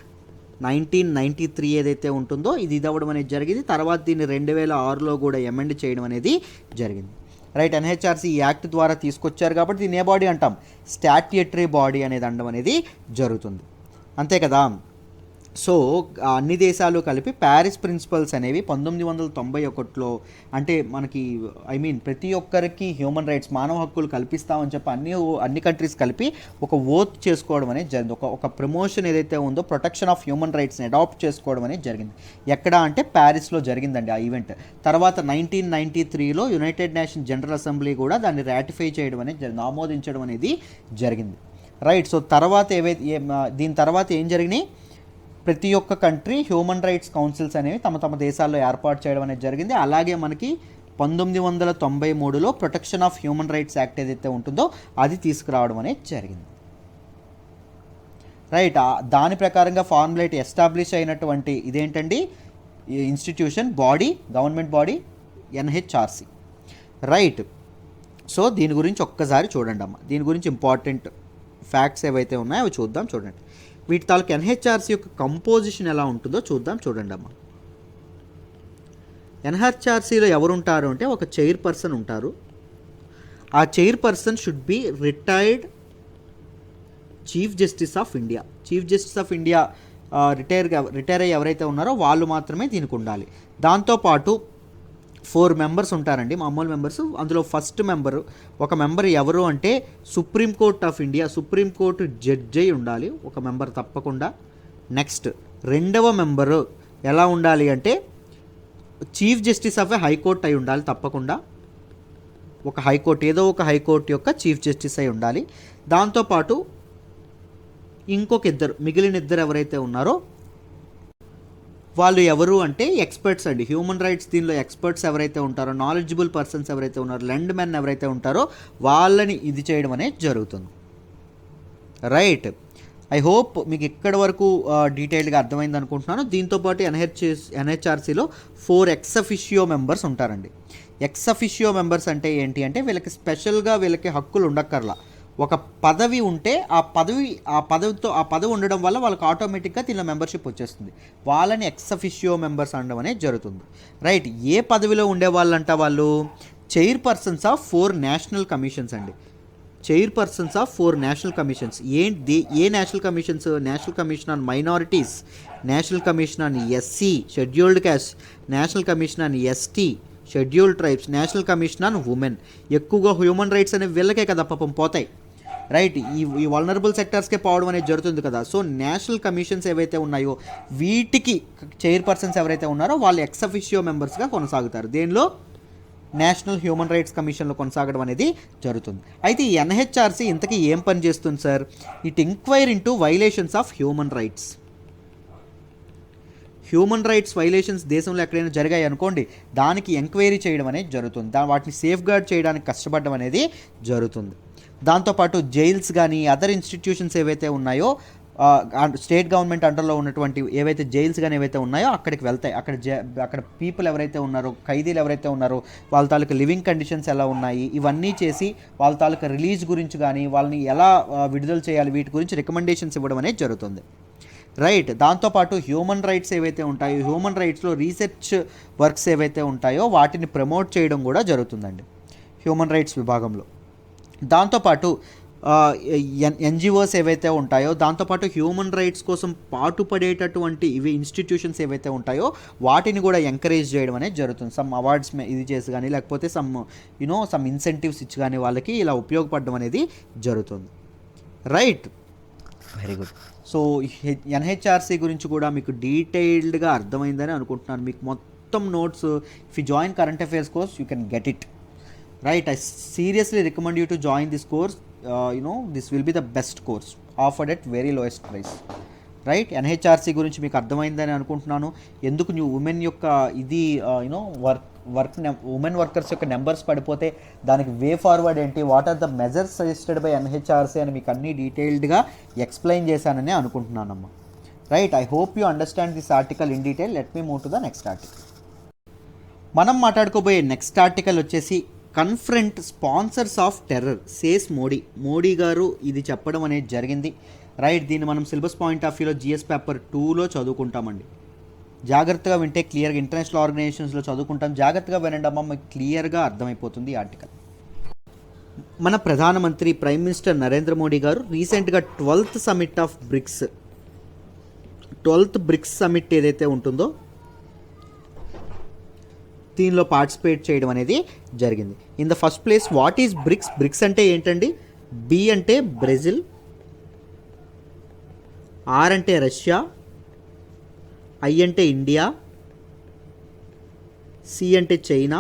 1993 ఏదైతే ఉంటుందో ఇది అవ్వడం అనేది జరిగింది. తర్వాత దీన్ని 2006లో కూడా అమెండ్ చేయడం అనేది జరిగింది, రైట్. ఎన్హెచ్ఆర్సి ఈ యాక్ట్ ద్వారా తీసుకొచ్చారు కాబట్టి దీన్ని ఏ బాడీ అంటాం? స్టాట్యూటరీ బాడీ అనేది అనడం అనేది జరుగుతుంది, అంతే కదా. సో అన్ని దేశాలు కలిపి ప్యారిస్ ప్రిన్సిపల్స్ అనేవి 1991లో, అంటే మనకి ప్రతి ఒక్కరికి హ్యూమన్ రైట్స్, మానవ హక్కులు కల్పిస్తామని చెప్పి అన్ని కంట్రీస్ కలిపి ఒక ఓత్ చేసుకోవడం అనేది జరిగింది. ఒక ప్రమోషన్ ఏదైతే ఉందో ప్రొటెక్షన్ ఆఫ్ హ్యూమన్ రైట్స్ని అడాప్ట్ చేసుకోవడం అనేది జరిగింది. ఎక్కడ అంటే ప్యారిస్లో జరిగిందండి ఆ ఈవెంట్. తర్వాత 1993లో యునైటెడ్ నేషన్ జనరల్ అసెంబ్లీ కూడా దాన్ని రాటిఫై చేయడం అనేది ఆమోదించడం అనేది జరిగింది, రైట్. సో తర్వాత దీని తర్వాత ఏం జరిగినాయి? ప్రతి ఒక్క కంట్రీ హ్యూమన్ రైట్స్ కౌన్సిల్స్ అనేవి తమ దేశాల్లో ఏర్పాటు చేయడం అనేది జరిగింది. అలాగే మనకి 1993లో protection of human rights act ఏదైతే ఉంటుందో అది తీసుకురావడం అనేది జరిగింది, రైట్. దాని ప్రకారంగా ఫార్ములేట్ ఎస్టాబ్లిష్ అయినటువంటి ఇదేంటండి institution, body, government body NHRC, right. So దీని గురించి ఒక్కసారి చూడండి అమ్మ. దీని గురించి ఇంపార్టెంట్ ఫ్యాక్ట్స్ ఏవైతే ఉన్నాయో అవి చూద్దాం, చూడండి. వీటి తాలూకు ఎన్హెచ్ఆర్సి యొక్క కంపోజిషన్ ఎలా ఉంటుందో చూద్దాం, చూడండి అమ్మ. ఎన్హెచ్ఆర్సీలో ఎవరు ఉంటారు అంటే ఒక చైర్పర్సన్ ఉంటారు. ఆ chairperson should be retired chief justice of India. Chief justice of India retire అయ్యి ఎవరైతే ఉన్నారో వాళ్ళు మాత్రమే దీనికి ఉండాలి. దాంతోపాటు 4 మెంబర్స్ ఉంటారండి, మామూలు మెంబర్స్. అందులో ఫస్ట్ ఒక మెంబర్ ఎవరు అంటే supreme court of India, supreme court judge అయి ఉండాలి ఒక మెంబర్ తప్పకుండా. నెక్స్ట్ రెండవ మెంబరు ఎలా ఉండాలి అంటే chief justice of A high court అయి ఉండాలి తప్పకుండా. ఒక హైకోర్టు, ఏదో ఒక హైకోర్టు యొక్క చీఫ్ జస్టిస్ అయి ఉండాలి. దాంతోపాటు మిగిలిన ఇద్దరు ఎవరైతే ఉన్నారో వాళ్ళు ఎవరు అంటే ఎక్స్పర్ట్స్ అండి. హ్యూమన్ రైట్స్ దీనిలో ఎక్స్పర్ట్స్ ఎవరైతే ఉంటారో, నాలెడ్జబుల్ పర్సన్స్ ఎవరైతే ఉన్నారో, ల్యాండ్ మెన్ ఎవరైతే ఉంటారో వాళ్ళని ఇది చేయడం అనేది జరుగుతుంది, రైట్. ఐ హోప్ మీకు ఇక్కడి వరకు డీటెయిల్గా అర్థమైంది అనుకుంటున్నాను. దీంతోపాటు ఎన్హెచ్ఆర్సీలో 4 ఎక్స్-అఫిషియో మెంబర్స్ ఉంటారండి. ఎక్స్-అఫిషియో మెంబర్స్ అంటే ఏంటి అంటే వీళ్ళకి స్పెషల్గా హక్కులు ఉండక్కర్లా. ఒక పదవి ఉంటే ఆ పదవి ఉండడం వల్ల వాళ్ళకి ఆటోమేటిక్గా దీనిలో మెంబర్షిప్ వచ్చేస్తుంది. వాళ్ళని ఎక్స్-అఫిషియో మెంబర్స్ అనడం అనేది జరుగుతుంది, రైట్. ఏ పదవిలో ఉండే వాళ్ళంట? వాళ్ళు చైర్పర్సన్స్ ఆఫ్ 4 నేషనల్ కమిషన్స్ అండి. Chairpersons of 4 national commissions. ఏ national commissions? National commission on minorities, national commission on SC scheduled caste, national commission on ST scheduled tribes, national commission on women. ఎక్కువగా హ్యూమన్ రైట్స్ అనేవి వీళ్ళకే కదా పాపం పోతాయి, రైట్. ఈ వల్నరబుల్ సెక్టర్స్కే పోవడం అనేది జరుగుతుంది కదా. సో నేషనల్ కమిషన్స్ ఏవైతే ఉన్నాయో వీటికి చైర్పర్సన్స్ ఎవరైతే ఉన్నారో వాళ్ళు ఎక్స్-అఫిషియో మెంబర్స్గా కొనసాగుతారు. దేనిలో? నేషనల్ హ్యూమన్ రైట్స్ కమిషన్లో కొనసాగడం అనేది జరుగుతుంది. అయితే ఈ ఎన్హెచ్ఆర్సీ ఇంతకీ ఏం పని చేస్తుంది sir? It enquire into violations of human rights. Human rights violations దేశంలో ఎక్కడైనా జరిగాయి అనుకోండి, దానికి ఎంక్వైరీ చేయడం అనేది జరుగుతుంది. వాటిని సేఫ్ గార్డ్ చేయడానికి కష్టపడడం అనేది జరుగుతుంది. దాంతోపాటు జైల్స్ కానీ అదర్ ఇన్స్టిట్యూషన్స్ ఏవైతే ఉన్నాయో, స్టేట్ గవర్నమెంట్ అండర్లో ఉన్నటువంటి ఏవైతే జైల్స్ కానీ ఏవైతే ఉన్నాయో అక్కడికి వెళ్తాయి. అక్కడ పీపుల్ ఎవరైతే ఉన్నారో, ఖైదీలు ఎవరైతే ఉన్నారో వాళ్ళ తాలూకా లివింగ్ కండిషన్స్ ఎలా ఉన్నాయి ఇవన్నీ చేసి వాళ్ళ తాలూకా రిలీజ్ గురించి కానీ వాళ్ళని ఎలా విడుదల చేయాలి వీటి గురించి రికమెండేషన్స్ ఇవ్వడం అనేది జరుగుతుంది, రైట్. దాంతోపాటు హ్యూమన్ రైట్స్ ఏవైతే ఉంటాయో, హ్యూమన్ రైట్స్లో రీసెర్చ్ వర్క్స్ ఏవైతే ఉంటాయో వాటిని ప్రమోట్ చేయడం కూడా జరుగుతుందండి హ్యూమన్ రైట్స్ విభాగంలో. దాంతోపాటు ఎన్జిఓస్ ఏవైతే ఉంటాయో, దాంతోపాటు హ్యూమన్ రైట్స్ కోసం పాటుపడేటటువంటి ఇవి ఇన్స్టిట్యూషన్స్ ఏవైతే ఉంటాయో వాటిని కూడా ఎంకరేజ్ చేయడం అనేది జరుగుతుంది. సమ్ అవార్డ్స్ ఇది చేసి కానీ, లేకపోతే సమ్ ఇన్సెంటివ్స్ ఇచ్చి కానీ వాళ్ళకి ఇలా ఉపయోగపడడం అనేది జరుగుతుంది. Right, very good. So NHRC గురించి కూడా మీకు డీటెయిల్డ్గా అర్థమైందని అనుకుంటున్నాను. మీకు మొత్తం notes, if you join current affairs course you can get it. Right, I seriously recommend you to join this course. This will be the best course offered at very lowest price. Right, NHRC గురించి మీకు అర్థమైందని అనుకుంటున్నాను. ఎందుకు ఉమెన్ యొక్క ఇది ఉమెన్ వర్కర్స్ యొక్క నెంబర్స్ పడిపోతే దానికి వే ఫార్వర్డ్ ఏంటి, what are the measures suggested by NHRC అని మీకు అన్ని డీటెయిల్డ్గా ఎక్స్ప్లెయిన్ చేశానని అనుకుంటున్నానమ్మా. Right, I hope you understand this article in detail. Let me move to the next article. మనం మాట్లాడుకోబోయే నెక్స్ట్ ఆర్టికల్ వచ్చేసి confront sponsors of terror says Modi గారు ఇది చెప్పడం అనేది జరిగింది. రైట్, దీన్ని మనం సిలబస్ పాయింట్ ఆఫ్ వ్యూలో జిఎస్ పేపర్ 2లో చదువుకుంటామండి. జాగ్రత్తగా వింటే క్లియర్గా, ఇంటర్నేషనల్ ఆర్గనైజేషన్స్లో చదువుకుంటాం, జాగ్రత్తగా వినండి అమ్మ, మీకు క్లియర్గా అర్థమైపోతుంది ఈ ఆర్టికల్. మన ప్రధానమంత్రి ప్రైమ్ మినిస్టర్ నరేంద్ర మోడీ గారు రీసెంట్గా 12th summit of BRICS, 12th BRICS summit ఏదైతే ఉంటుందో దీనిలో పార్టిసిపేట్ చేయడం అనేది జరిగింది. In the first place, what is BRICS? BRICS అంటే ఏంటండి? బి అంటే బ్రెజిల్, ఆర్ అంటే రష్యా, ఐ అంటే ఇండియా, సి అంటే చైనా,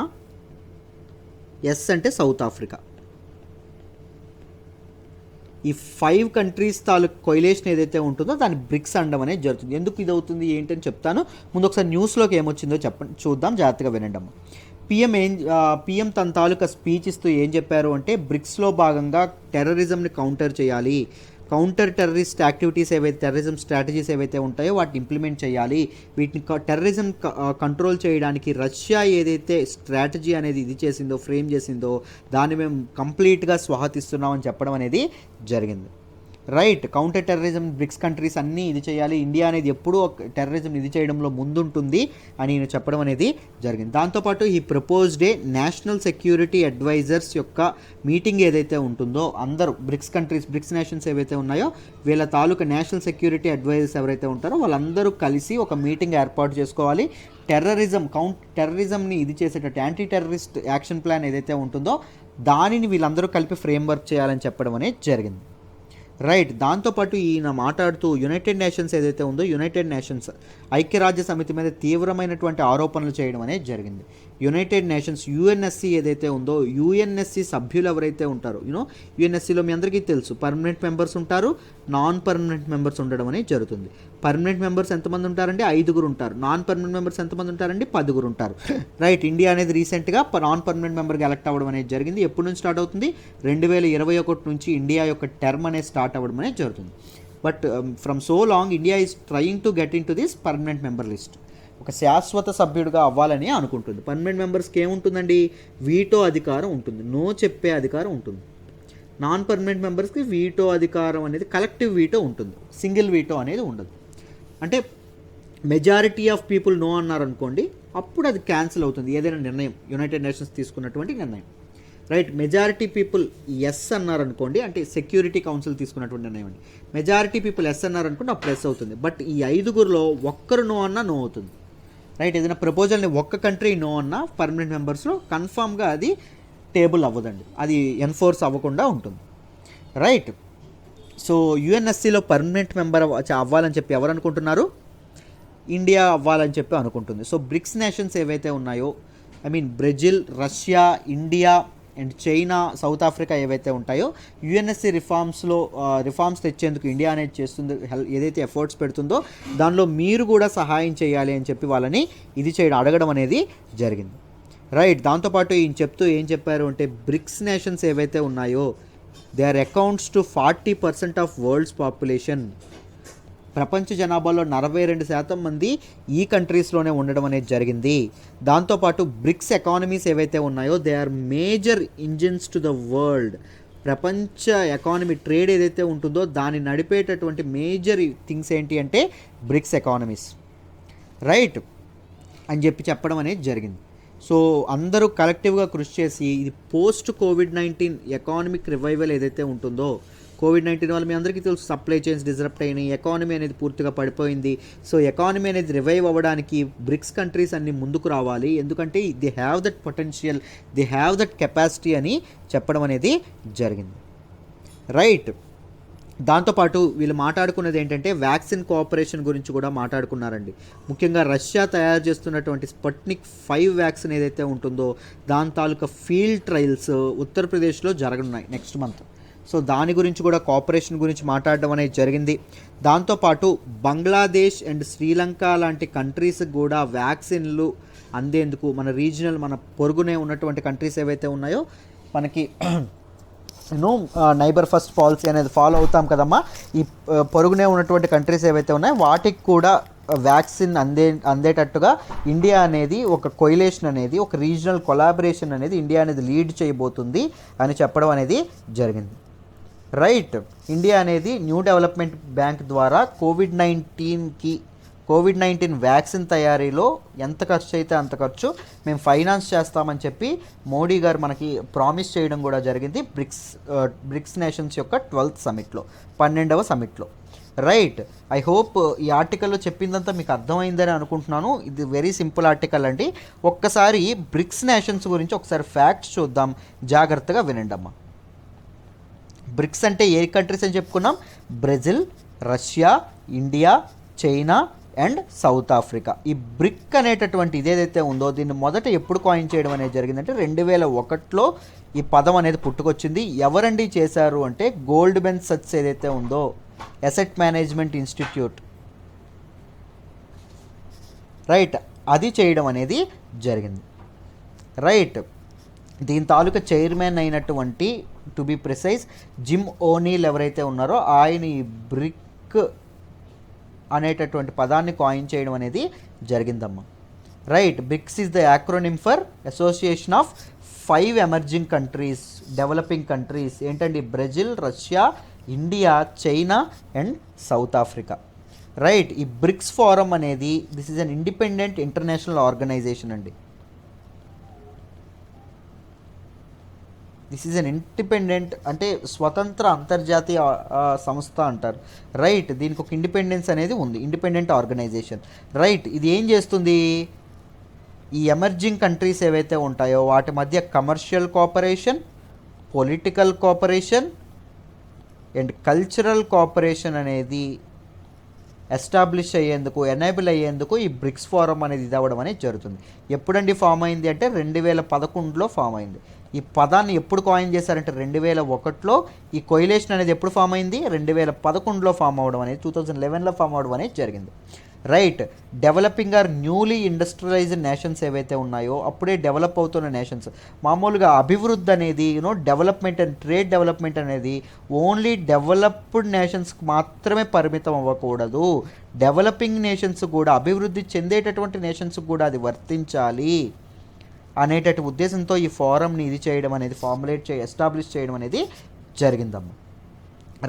ఎస్ అంటే సౌత్ ఆఫ్రికా. ఈ 5 కంట్రీస్ తాలూకు కొయిలేషన్ ఏదైతే ఉంటుందో దాన్ని బ్రిక్స్ అనడం అనేది జరుగుతుంది. ఎందుకు ఇది అవుతుంది ఏంటని చెప్తాను. ముందు ఒకసారి న్యూస్లోకి ఏమొచ్చిందో చూద్దాం, జాగ్రత్తగా వినండి అమ్మ. పిఎం తన తాలూకా స్పీచ్ ఇస్తూ ఏం చెప్పారు అంటే, బ్రిక్స్లో భాగంగా టెర్రరిజంని కౌంటర్ చేయాలి, కౌంటర్ టెర్రరిస్ట్ యాక్టివిటీస్ ఏవైతే, టెర్రరిజం స్ట్రాటజీస్ ఏవైతే ఉంటాయో వాటిని ఇంప్లిమెంట్ చేయాలి. వీటిని టెర్రరిజం కంట్రోల్ చేయడానికి రష్యా ఏదైతే స్ట్రాటజీ అనేది ఇది చేసిందో, ఫ్రేమ్ చేసిందో దాన్ని మేము కంప్లీట్గా స్వాగతిస్తున్నామని చెప్పడం అనేది జరిగింది. Right, counter terrorism bricks countries అన్నీ ఇది చేయాలి, ఇండియా అనేది ఎప్పుడూ టెర్రరిజం ఇది చేయడంలో ముందుంటుంది అని నేను చెప్పడం అనేది జరిగింది. దాంతోపాటు ఈ ప్రపోజ్డ్ నేషనల్ సెక్యూరిటీ అడ్వైజర్స్ యొక్క మీటింగ్ ఏదైతే ఉంటుందో, అందరూ బ్రిక్స్ కంట్రీస్, బ్రిక్స్ నేషన్స్ ఏవైతే ఉన్నాయో వీళ్ళ తాలూకా నేషనల్ సెక్యూరిటీ అడ్వైజర్స్ ఎవరైతే ఉంటారో వాళ్ళందరూ కలిసి ఒక మీటింగ్ ఏర్పాటు చేసుకోవాలి. టెర్రరిజంని ఇది చేసేటట్టు యాంటీ టెర్రరిస్ట్ యాక్షన్ ప్లాన్ ఏదైతే ఉంటుందో దానిని వీళ్ళందరూ కలిపి ఫ్రేమ్వర్క్ చేయాలని చెప్పడం అనేది జరిగింది. రైట్, దాంతోపాటు ఈయన మాట్లాడుతూ యునైటెడ్ నేషన్స్ ఏదైతే ఉందో, యునైటెడ్ నేషన్స్ ఐక్యరాజ్య సమితి మీద తీవ్రమైనటువంటి ఆరోపణలు చేయడం అనేది జరిగింది. యునైటెడ్ నేషన్స్ యుఎన్ఎస్సి ఏదైతే ఉందో, యుఎన్ఎస్సి సభ్యులు ఎవరైతే ఉంటారో, యుఎన్ఎస్సిలో మీ అందరికీ తెలుసు పర్మనెంట్ మెంబర్స్ ఉంటారు, నాన్ పర్మనెంట్ మెంబర్స్ ఉండడం అనేది జరుగుతుంది. పర్మనెంట్ మెంబర్స్ ఎంతమంది ఉంటారండి? 5 ఉంటారు. నాన్ పర్మనెంట్ మెంబర్స్ ఎంతమంది ఉంటారండి? 10 ఉంటారు. రైట్, ఇండియా అనేది రీసెంట్గా నాన్ పర్మనెంట్ మెంబర్గా ఎలక్ట్ అవ్వడం అనేది జరిగింది. ఎప్పటి నుంచి స్టార్ట్ అవుతుంది? 2021 నుంచి ఇండియా యొక్క టర్మ్ అనేది స్టార్ట్ అవ్వడం అనేది జరుగుతుంది. But from so long India is trying to get in to this permanent member list. ఒక శాశ్వత సభ్యుడిగా అవ్వాలని అనుకుంటుంది. పర్మనెంట్ మెంబర్స్కి ఏముంటుందండి? వీటో అధికారం ఉంటుంది, నో చెప్పే అధికారం ఉంటుంది. నాన్ పర్మనెంట్ మెంబర్స్కి వీటో అధికారం అనేది, కలెక్టివ్ వీటో ఉంటుంది, సింగిల్ వీటో అనేది ఉండదు. అంటే మెజారిటీ ఆఫ్ పీపుల్ నో అన్నారనుకోండి, అప్పుడు అది క్యాన్సిల్ అవుతుంది ఏదైనా నిర్ణయం, యునైటెడ్ నేషన్స్ తీసుకున్నటువంటి నిర్ణయం. రైట్, మెజారిటీ పీపుల్ ఎస్ అన్నారనుకోండి, అంటే సెక్యూరిటీ కౌన్సిల్ తీసుకున్నటువంటి నిర్ణయం అండి. మెజారిటీ పీపుల్ ఎస్ అన్నారనుకోండి, అప్పుడు ఎస్ అవుతుంది. బట్ ఈ 5గురిలో ఒక్కరు నో అన్నా నో అవుతుంది. రైట్, ఏదైనా ప్రపోజల్ని ఒక్క కంట్రీ నో అన్నా పర్మనెంట్ మెంబర్స్లో కన్ఫామ్గా అది టేబుల్ అవ్వదండి, అది ఎన్ఫోర్స్ అవ్వకుండా ఉంటుంది. రైట్, సో యుఎన్ఎస్సిలో పర్మనెంట్ మెంబర్ అవ్వాలని చెప్పి ఎవరు అనుకుంటున్నారు? ఇండియా అవ్వాలని చెప్పి అనుకుంటుంది. సో బ్రిక్స్ నేషన్స్ ఏవైతే ఉన్నాయో, I mean Brazil, Russia, India and China, south Africa ఏవైతే ఉంటాయో, యుఎన్ఎస్సి రిఫార్మ్స్ తెచ్చేందుకు ఇండియా అనేది చేస్తుంది, ఏదైతే ఎఫర్ట్స్ పెడుతుందో దానిలో మీరు కూడా సహాయం చేయాలి అని చెప్పి వాళ్ళని ఇది అడగడం అనేది జరిగింది. రైట్, దాంతోపాటు ఈయన చెప్తూ ఏం చెప్పారు అంటే, బ్రిక్స్ నేషన్స్ ఏవైతే ఉన్నాయో they are accounts to 40% of world's population. ప్రపంచ జనాభాలో 42% మంది ఈ కంట్రీస్లోనే ఉండడం అనేది జరిగింది. దాంతోపాటు బ్రిక్స్ ఎకానమీస్ ఏవైతే ఉన్నాయో they are major engines to the world. ప్రపంచ ఎకానమీ, ట్రేడ్ ఏదైతే ఉంటుందో దాన్ని నడిపేటటువంటి మేజర్ థింగ్స్ ఏంటి అంటే, బ్రిక్స్ ఎకానమీస్. రైట్ అని చెప్పి చెప్పడం అనేది జరిగింది. 40% ఆఫ్ వరల్డ్ పాపులేషన్, 40% మంది ఈ కంట్రీస్లోనే ఉండడం అనేది జరిగింది. దాంతోపాటు బ్రిక్స్ ఎకానమీస్ ఏవైతే ఉన్నాయో they are major engines to the world. ప్రపంచ ఎకానమీ, ట్రేడ్ ఏదైతే ఉంటుందో దాన్ని నడిపేటటువంటి మేజర్ థింగ్స్ ఏంటి అంటే, బ్రిక్స్ ఎకానమీస్. రైట్ సో అందరూ కలెక్టివ్గా కృషి చేసి ఇది పోస్ట్ కోవిడ్-19 ఎకానమిక్ రివైవల్ ఏదైతే ఉంటుందో, కోవిడ్-19 వల్ల మీ అందరికీ తెలుసు సప్లై చైన్స్ డిస్రప్ట్ అయినాయి, ఎకానమీ అనేది పూర్తిగా పడిపోయింది. సో ఎకానమీ అనేది రివైవ్ అవ్వడానికి బ్రిక్స్ కంట్రీస్ అన్ని ముందుకు రావాలి, ఎందుకంటే they have that potential, they have that capacity అని చెప్పడం అనేది జరిగింది. రైట్. దాంతోపాటు వీళ్ళు మాట్లాడుకున్నది ఏంటంటే వ్యాక్సిన్ కోఆపరేషన్ గురించి కూడా మాట్లాడుకున్నారండి. ముఖ్యంగా రష్యా తయారు చేస్తున్నటువంటి స్పుట్నిక్ 5 వ్యాక్సిన్ ఏదైతే ఉంటుందో దాని తాలూకా ఫీల్డ్ ట్రయల్స్ ఉత్తరప్రదేశ్లో జరగనున్నాయి నెక్స్ట్ మంత్. సో దాని గురించి కూడా కోఆపరేషన్ గురించి మాట్లాడడం అనేది జరిగింది. దాంతోపాటు బంగ్లాదేశ్ అండ్ శ్రీలంక లాంటి కంట్రీస్కి కూడా వ్యాక్సిన్లు అందేందుకు మన రీజనల్, మన పొరుగునే ఉన్నటువంటి కంట్రీస్ ఏవైతే ఉన్నాయో మనకి నైబర్ ఫస్ట్ పాలసీ అనేది ఫాలో అవుతాం కదమ్మా. ఈ పొరుగునే ఉన్నటువంటి కంట్రీస్ ఏవైతే ఉన్నాయో వాటికి కూడా వ్యాక్సిన్ అందేటట్టుగా ఇండియా అనేది ఒక కొయిలేషన్ అనేది, ఒక రీజనల్ కొలాబరేషన్ అనేది ఇండియా అనేది లీడ్ చేయబోతుంది అని చెప్పడం అనేది జరిగింది. రైట్. ఇండియా అనేది న్యూ డెవలప్మెంట్ బ్యాంక్ ద్వారా కోవిడ్-19 వ్యాక్సిన్ తయారీలో ఎంత ఖర్చు అయితే అంత ఖర్చు మేము ఫైనాన్స్ చేస్తామని చెప్పి మోడీ గారు మనకి ప్రామిస్ చేయడం కూడా జరిగింది బ్రిక్స్ నేషన్స్ యొక్క 12th సమిట్లో, 12వ సమిట్లో. రైట్. ఐ హోప్ ఈ ఆర్టికల్లో చెప్పిందంతా మీకు అర్థమైందని అనుకుంటున్నాను. ఇది వెరీ సింపుల్ ఆర్టికల్ అండి. ఒక్కసారి బ్రిక్స్ నేషన్స్ గురించి ఒకసారి ఫ్యాక్ట్స్ చూద్దాం, జాగ్రత్తగా వినండి అమ్మా. బ్రిక్స్ అంటే ఏ కంట్రీస్ అని చెప్పుకున్నాం? Brazil, Russia, India, China and South Africa. ఈ బ్రిక్ అనేటటువంటి ఇదేదైతే ఉందో దీన్ని మొదట ఎప్పుడు కాయిన్ చేయడం అనేది జరిగిందంటే 2001లో ఈ పదం అనేది పుట్టుకొచ్చింది. ఎవరండి చేశారు అంటే గోల్డ్మెన్ సచ్ ఏదైతే ఉందో అసెట్ మేనేజ్మెంట్ ఇన్స్టిట్యూట్, రైట్, అది చేయడం అనేది జరిగింది. రైట్. దీని తాలూకా చైర్మన్ అయినటువంటి, to be precise, gym O'Neill ఎవరైతే ఉన్నారో ఆయన ఈ బ్రిక్ అనేటటువంటి పదాన్ని కాయిన్ చేయడం అనేది జరిగిందమ్మా. Right. BRICS is the acronym for association of 5 emerging countries, developing countries. ఏంటండి? Brazil, Russia, India, China and South Africa. Right. ఈ బ్రిక్స్ ఫోరం అనేది this is an independent international organisation అండి. దిస్ ఈజ్ అన్ ఇండిపెండెంట్ అంటే స్వతంత్ర అంతర్జాతీయ సంస్థ అంటారు. రైట్. దీనికి ఒక ఇండిపెండెన్స్ అనేది ఉంది, ఇండిపెండెంట్ ఆర్గనైజేషన్. రైట్. ఇది ఏం చేస్తుంది? ఈ ఎమర్జింగ్ కంట్రీస్ ఏవైతే ఉంటాయో వాటి మధ్య commercial cooperation, political cooperation and cultural cooperation అనేది ఎస్టాబ్లిష్ అయ్యేందుకు, ఎనేబుల్ అయ్యేందుకు ఈ బ్రిక్స్ ఫోరం అనేది ఇది అవ్వడం అనేది జరుగుతుంది. ఎప్పుడండి ఫామ్ అయింది అంటే 2011లో ఫామ్ అయింది. ఈ పదాన్ని ఎప్పుడు కాయిన్ చేశారంటే 2001లో. ఈ కొయిలేషన్ అనేది ఎప్పుడు ఫామ్ అయింది? 2011లో ఫామ్ అవ్వడం అనేది, 2011లో ఫామ్ అవ్వడం అనేది జరిగింది. Right. Developing or newly industrialized nations ఏవైతే ఉన్నాయో, అప్పుడే డెవలప్ అవుతున్న నేషన్స్. మామూలుగా అభివృద్ధి అనేది డెవలప్మెంట్ అండ్ ట్రేడ్ డెవలప్మెంట్ అనేది ఓన్లీ డెవలప్డ్ నేషన్స్కి మాత్రమే పరిమితం అవ్వకూడదు. డెవలపింగ్ నేషన్స్ కూడా, అభివృద్ధి చెందేటటువంటి నేషన్స్కి కూడా అది వర్తించాలి అనేటటువంటి ఉద్దేశంతో ఈ ఫోరంని ఇది చేయడం అనేది, ఎస్టాబ్లిష్ చేయడం అనేది జరిగిందమ్మా.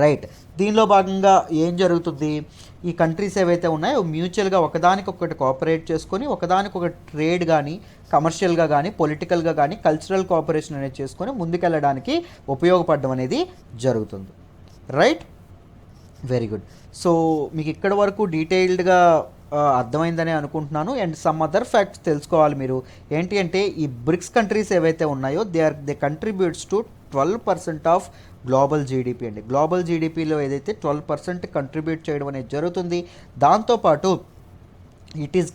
రైట్. దీనిలో భాగంగా ఏం జరుగుతుంది? ఈ కంట్రీస్ ఏవైతే ఉన్నాయో మ్యూచువల్గా ఒకదానికొకటి కోఆపరేట్ చేసుకొని, ఒకదానికొకటి ట్రేడ్ కానీ, కమర్షియల్గా కానీ, పొలిటికల్గా కానీ, కల్చరల్ కోఆపరేషన్ అనేది చేసుకొని ముందుకెళ్ళడానికి ఉపయోగపడడం అనేది జరుగుతుంది. రైట్. Very good. సో మీకు ఇక్కడ వరకు డీటెయిల్డ్గా అర్థమైందని అనుకుంటున్నాను. అండ్ సమ్ అదర్ ఫ్యాక్ట్స్ తెలుసుకోవాలి మీరు. ఏంటి అంటే ఈ బ్రిక్స్ కంట్రీస్ ఏవైతే ఉన్నాయో they contributes to 12% of global GDP అండి. గ్లోబల్ జీడిపిలో ఏదైతే 12% కంట్రిబ్యూట్ చేయడం అనేది జరుగుతుంది. దాంతోపాటు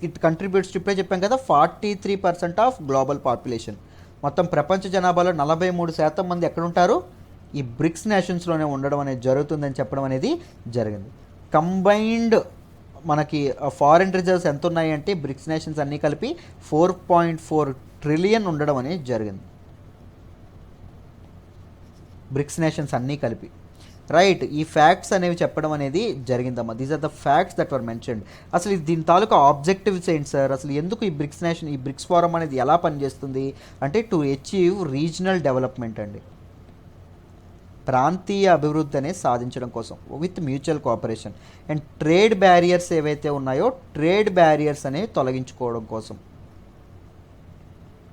ఇట్ కంట్రిబ్యూట్స్, ఇప్పుడే చెప్పాం కదా, 43% ఆఫ్ గ్లోబల్ పాపులేషన్. మొత్తం ప్రపంచ జనాభాలో 43% మంది ఎక్కడుంటారు? ఈ బ్రిక్స్ నేషన్స్లోనే ఉండడం అనేది జరుగుతుందని చెప్పడం అనేది జరిగింది. కంబైన్డ్ మనకి ఫారిన్ రిజర్వ్స్ ఎంత ఉన్నాయి అంటే బ్రిక్స్ నేషన్స్ అన్నీ కలిపి 4.4 ట్రిలియన్ ఉండడం అనేది జరిగింది. బ్రిక్స్ నేషన్స్ అన్నీ కలిపి. రైట్. ఈ ఫ్యాక్ట్స్ అనేవి చెప్పడం అనేది జరిగిందమ్మా. These are the facts that were mentioned. అసలు దీని తాలూకా ఆబ్జెక్టివ్స్ ఏంటి సార్? అసలు ఎందుకు ఈ బ్రిక్స్ ఫోరం అనేది ఎలా పనిచేస్తుంది అంటే టు అచీవ్ రీజనల్ డెవలప్మెంట్ అండి, ప్రాంతీయ అభివృద్ధి అనేది సాధించడం కోసం with mutual cooperation and trade barriers ఏవైతే ఉన్నాయో ట్రేడ్ బ్యారియర్స్ అనేవి తొలగించుకోవడం కోసం.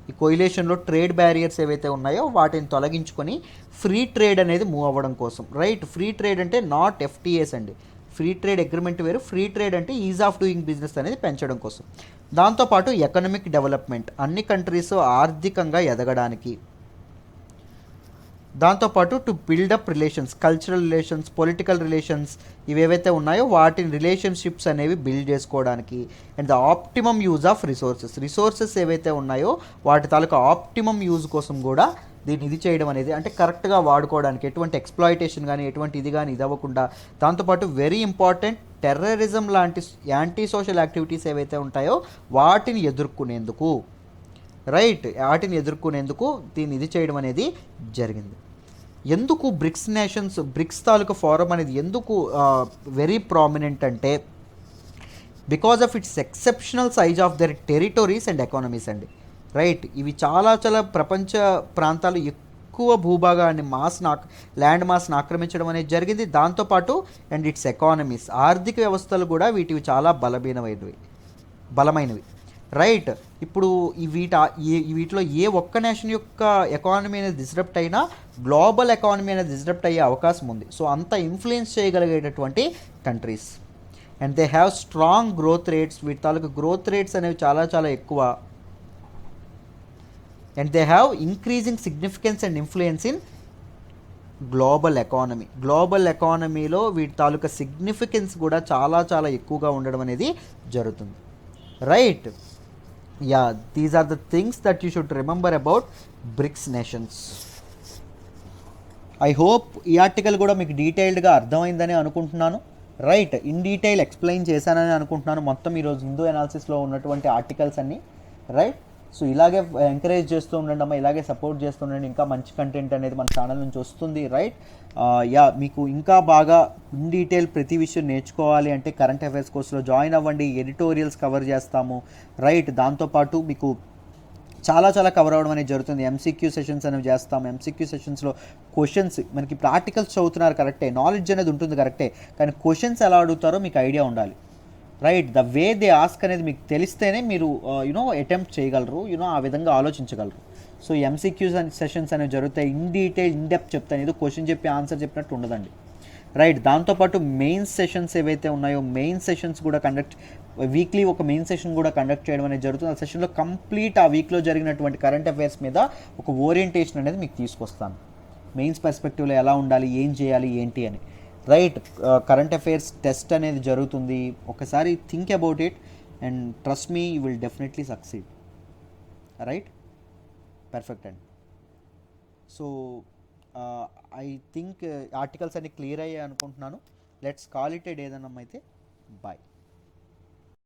ఈ కోయిలేషన్లో ట్రేడ్ బ్యారియర్స్ ఏవైతే ఉన్నాయో వాటిని తొలగించుకొని ఫ్రీ ట్రేడ్ అనేది మూవ్ అవ్వడం కోసం, రైట్. ఫ్రీ ట్రేడ్ అంటే నాట్ ఎఫ్టీఎస్ అండి. ఫ్రీ ట్రేడ్ అగ్రిమెంట్ వేరు, ఫ్రీ ట్రేడ్ అంటే ఈజ్ ఆఫ్ డూయింగ్ బిజినెస్ అనేది పెంచడం కోసం. దాంతోపాటు ఎకనామిక్ డెవలప్మెంట్, అన్ని కంట్రీస్ ఆర్థికంగా ఎదగడానికి. దాంతోపాటు to build up relations, cultural relations, political relations, ఇవేవైతే ఉన్నాయో వాటిని రిలేషన్షిప్స్ అనేవి బిల్డ్ చేసుకోవడానికి. And the optimum use of resources ఏవైతే ఉన్నాయో వాటి తాలూకా ఆప్టిమమ్ యూజ్ కోసం కూడా దీన్ని ఇది చేయడం అనేది, అంటే కరెక్ట్గా వాడుకోవడానికి, ఎటువంటి ఎక్స్ప్లాయిటేషన్ కానీ ఎటువంటి ఇది కానీ ఇది అవ్వకుండా. దాంతోపాటు వెరీ ఇంపార్టెంట్, టెర్రరిజం లాంటి యాంటీ సోషల్ యాక్టివిటీస్ ఏవైతే ఉంటాయో వాటిని ఎదుర్కొనేందుకు, రైట్, వాటిని ఎదుర్కొనేందుకు దీన్ని ఇది చేయడం అనేది జరిగింది. ఎందుకు బ్రిక్స్ నేషన్స్, బ్రిక్స్ తాలూకా ఫోరం అనేది ఎందుకు వెరీ ప్రామినెంట్ అంటే because of its exceptional size of their territories and economies అండి, రైట్. ఇవి చాలా చాలా ప్రపంచ ప్రాంతాలు ఎక్కువ భూభాగాన్ని ల్యాండ్ మాస్ని ఆక్రమించడం అనేది జరిగింది. దాంతోపాటు అండ్ ఇట్స్ ఎకానమీస్, ఆర్థిక వ్యవస్థలు కూడా వీటివి చాలా బలమైనవి, రైట్. ఇప్పుడు వీటిలో ఏ ఒక్క నేషన్ యొక్క ఎకానమీ అనేది డిస్రప్ట్ అయినా గ్లోబల్ ఎకానమీ అనేది డిస్రప్ట్ అయ్యే అవకాశం ఉంది. సో అంత ఇన్ఫ్లుయెన్స్ చేయగలిగేటటువంటి countries. And they have strong growth rates, వీటి తాలూకు గ్రోత్ రేట్స్ అనేవి చాలా చాలా ఎక్కువ. And they have increasing significance and influence in global ఎకానమీలో వీటి తాలూకా సిగ్నిఫికెన్స్ కూడా చాలా చాలా ఎక్కువగా ఉండడం అనేది జరుగుతుంది, right. Yeah, these are the things that you should remember about BRICS nations. I hope ఈ ఆర్టికల్ కూడా మీకు డీటెయిల్డ్గా అర్థమైందని అనుకుంటున్నాను, రైట్. ఇన్ డీటెయిల్ ఎక్స్ప్లెయిన్ చేశానని అనుకుంటున్నాను మొత్తం ఈరోజు హిందూ అనాలిసిస్లో ఉన్నటువంటి ఆర్టికల్స్ అన్నీ, రైట్. సో ఇలాగే ఎంకరేజ్ చేస్తూ ఉండండి అమ్మా, ఇలాగే సపోర్ట్ చేస్తూ ఉండండి. ఇంకా మంచి కంటెంట్ అనేది మన ఛానల్ నుంచి వస్తుంది, రైట్. యా, మీకు ఇంకా బాగా ఇన్ డీటెయిల్ ప్రతి విషయం నేర్చుకోవాలి అంటే కరెంట్ అఫైర్స్ కోర్సులో జాయిన్ అవ్వండి. ఎడిటోరియల్స్ కవర్ చేస్తాము, రైట్. దాంతోపాటు మీకు చాలా చాలా కవర్ అవ్వడం అనేది జరుగుతుంది. ఎంసీక్యూ సెషన్స్ అనేవి చేస్తాము. ఎంసీక్యూ సెషన్స్లో క్వశ్చన్స్, మనకి ఇప్పుడు ఆర్టికల్స్ చదువుతున్నారు కరెక్టే, నాలెడ్జ్ అనేది ఉంటుంది కరెక్టే, కానీ క్వశ్చన్స్ ఎలా అడుగుతారో మీకు ఐడియా ఉండాలి, right. The way they ask అనేది మీకు తెలిస్తేనే మీరు అటెంప్ట్ చేయగలరు, ఆ విధంగా ఆలోచించగలరు. సో ఎంసీక్యూ సెషన్స్ అనేవి జరుగుతాయి, ఇన్ డీటెయిల్ ఇన్ డెప్త్ చెప్తాను, ఏదో క్వశ్చన్ చెప్పి ఆన్సర్ చెప్పినట్టు ఉండదండి, రైట్. దాంతోపాటు మెయిన్స్ సెషన్స్ ఏవైతే ఉన్నాయో మెయిన్ సెషన్స్ కూడా వీక్లీ ఒక మెయిన్ సెషన్ కూడా కండక్ట్ చేయడం అనేది జరుగుతుంది. ఆ సెషన్లో కంప్లీట్ ఆ వీక్లో జరిగినటువంటి కరెంట్ అఫైర్స్ మీద ఒక ఓరియంటేషన్ అనేది మీకు తీసుకొస్తాను. మెయిన్స్ పర్స్పెక్టివ్లో ఎలా ఉండాలి, ఏం చేయాలి, ఏంటి అని, రైట్. కరెంట్ అఫైర్స్ టెస్ట్ అనేది జరుగుతుంది. ఒకసారి think about it and trust me, you will definitely succeed, right. Perfect అండి. సో ఐ థింక్ ఆర్టికల్స్ అన్ని క్లియర్ అయ్యాయి అనుకుంటున్నాను. Let's call it a day దన్నమైతే. బాయ్.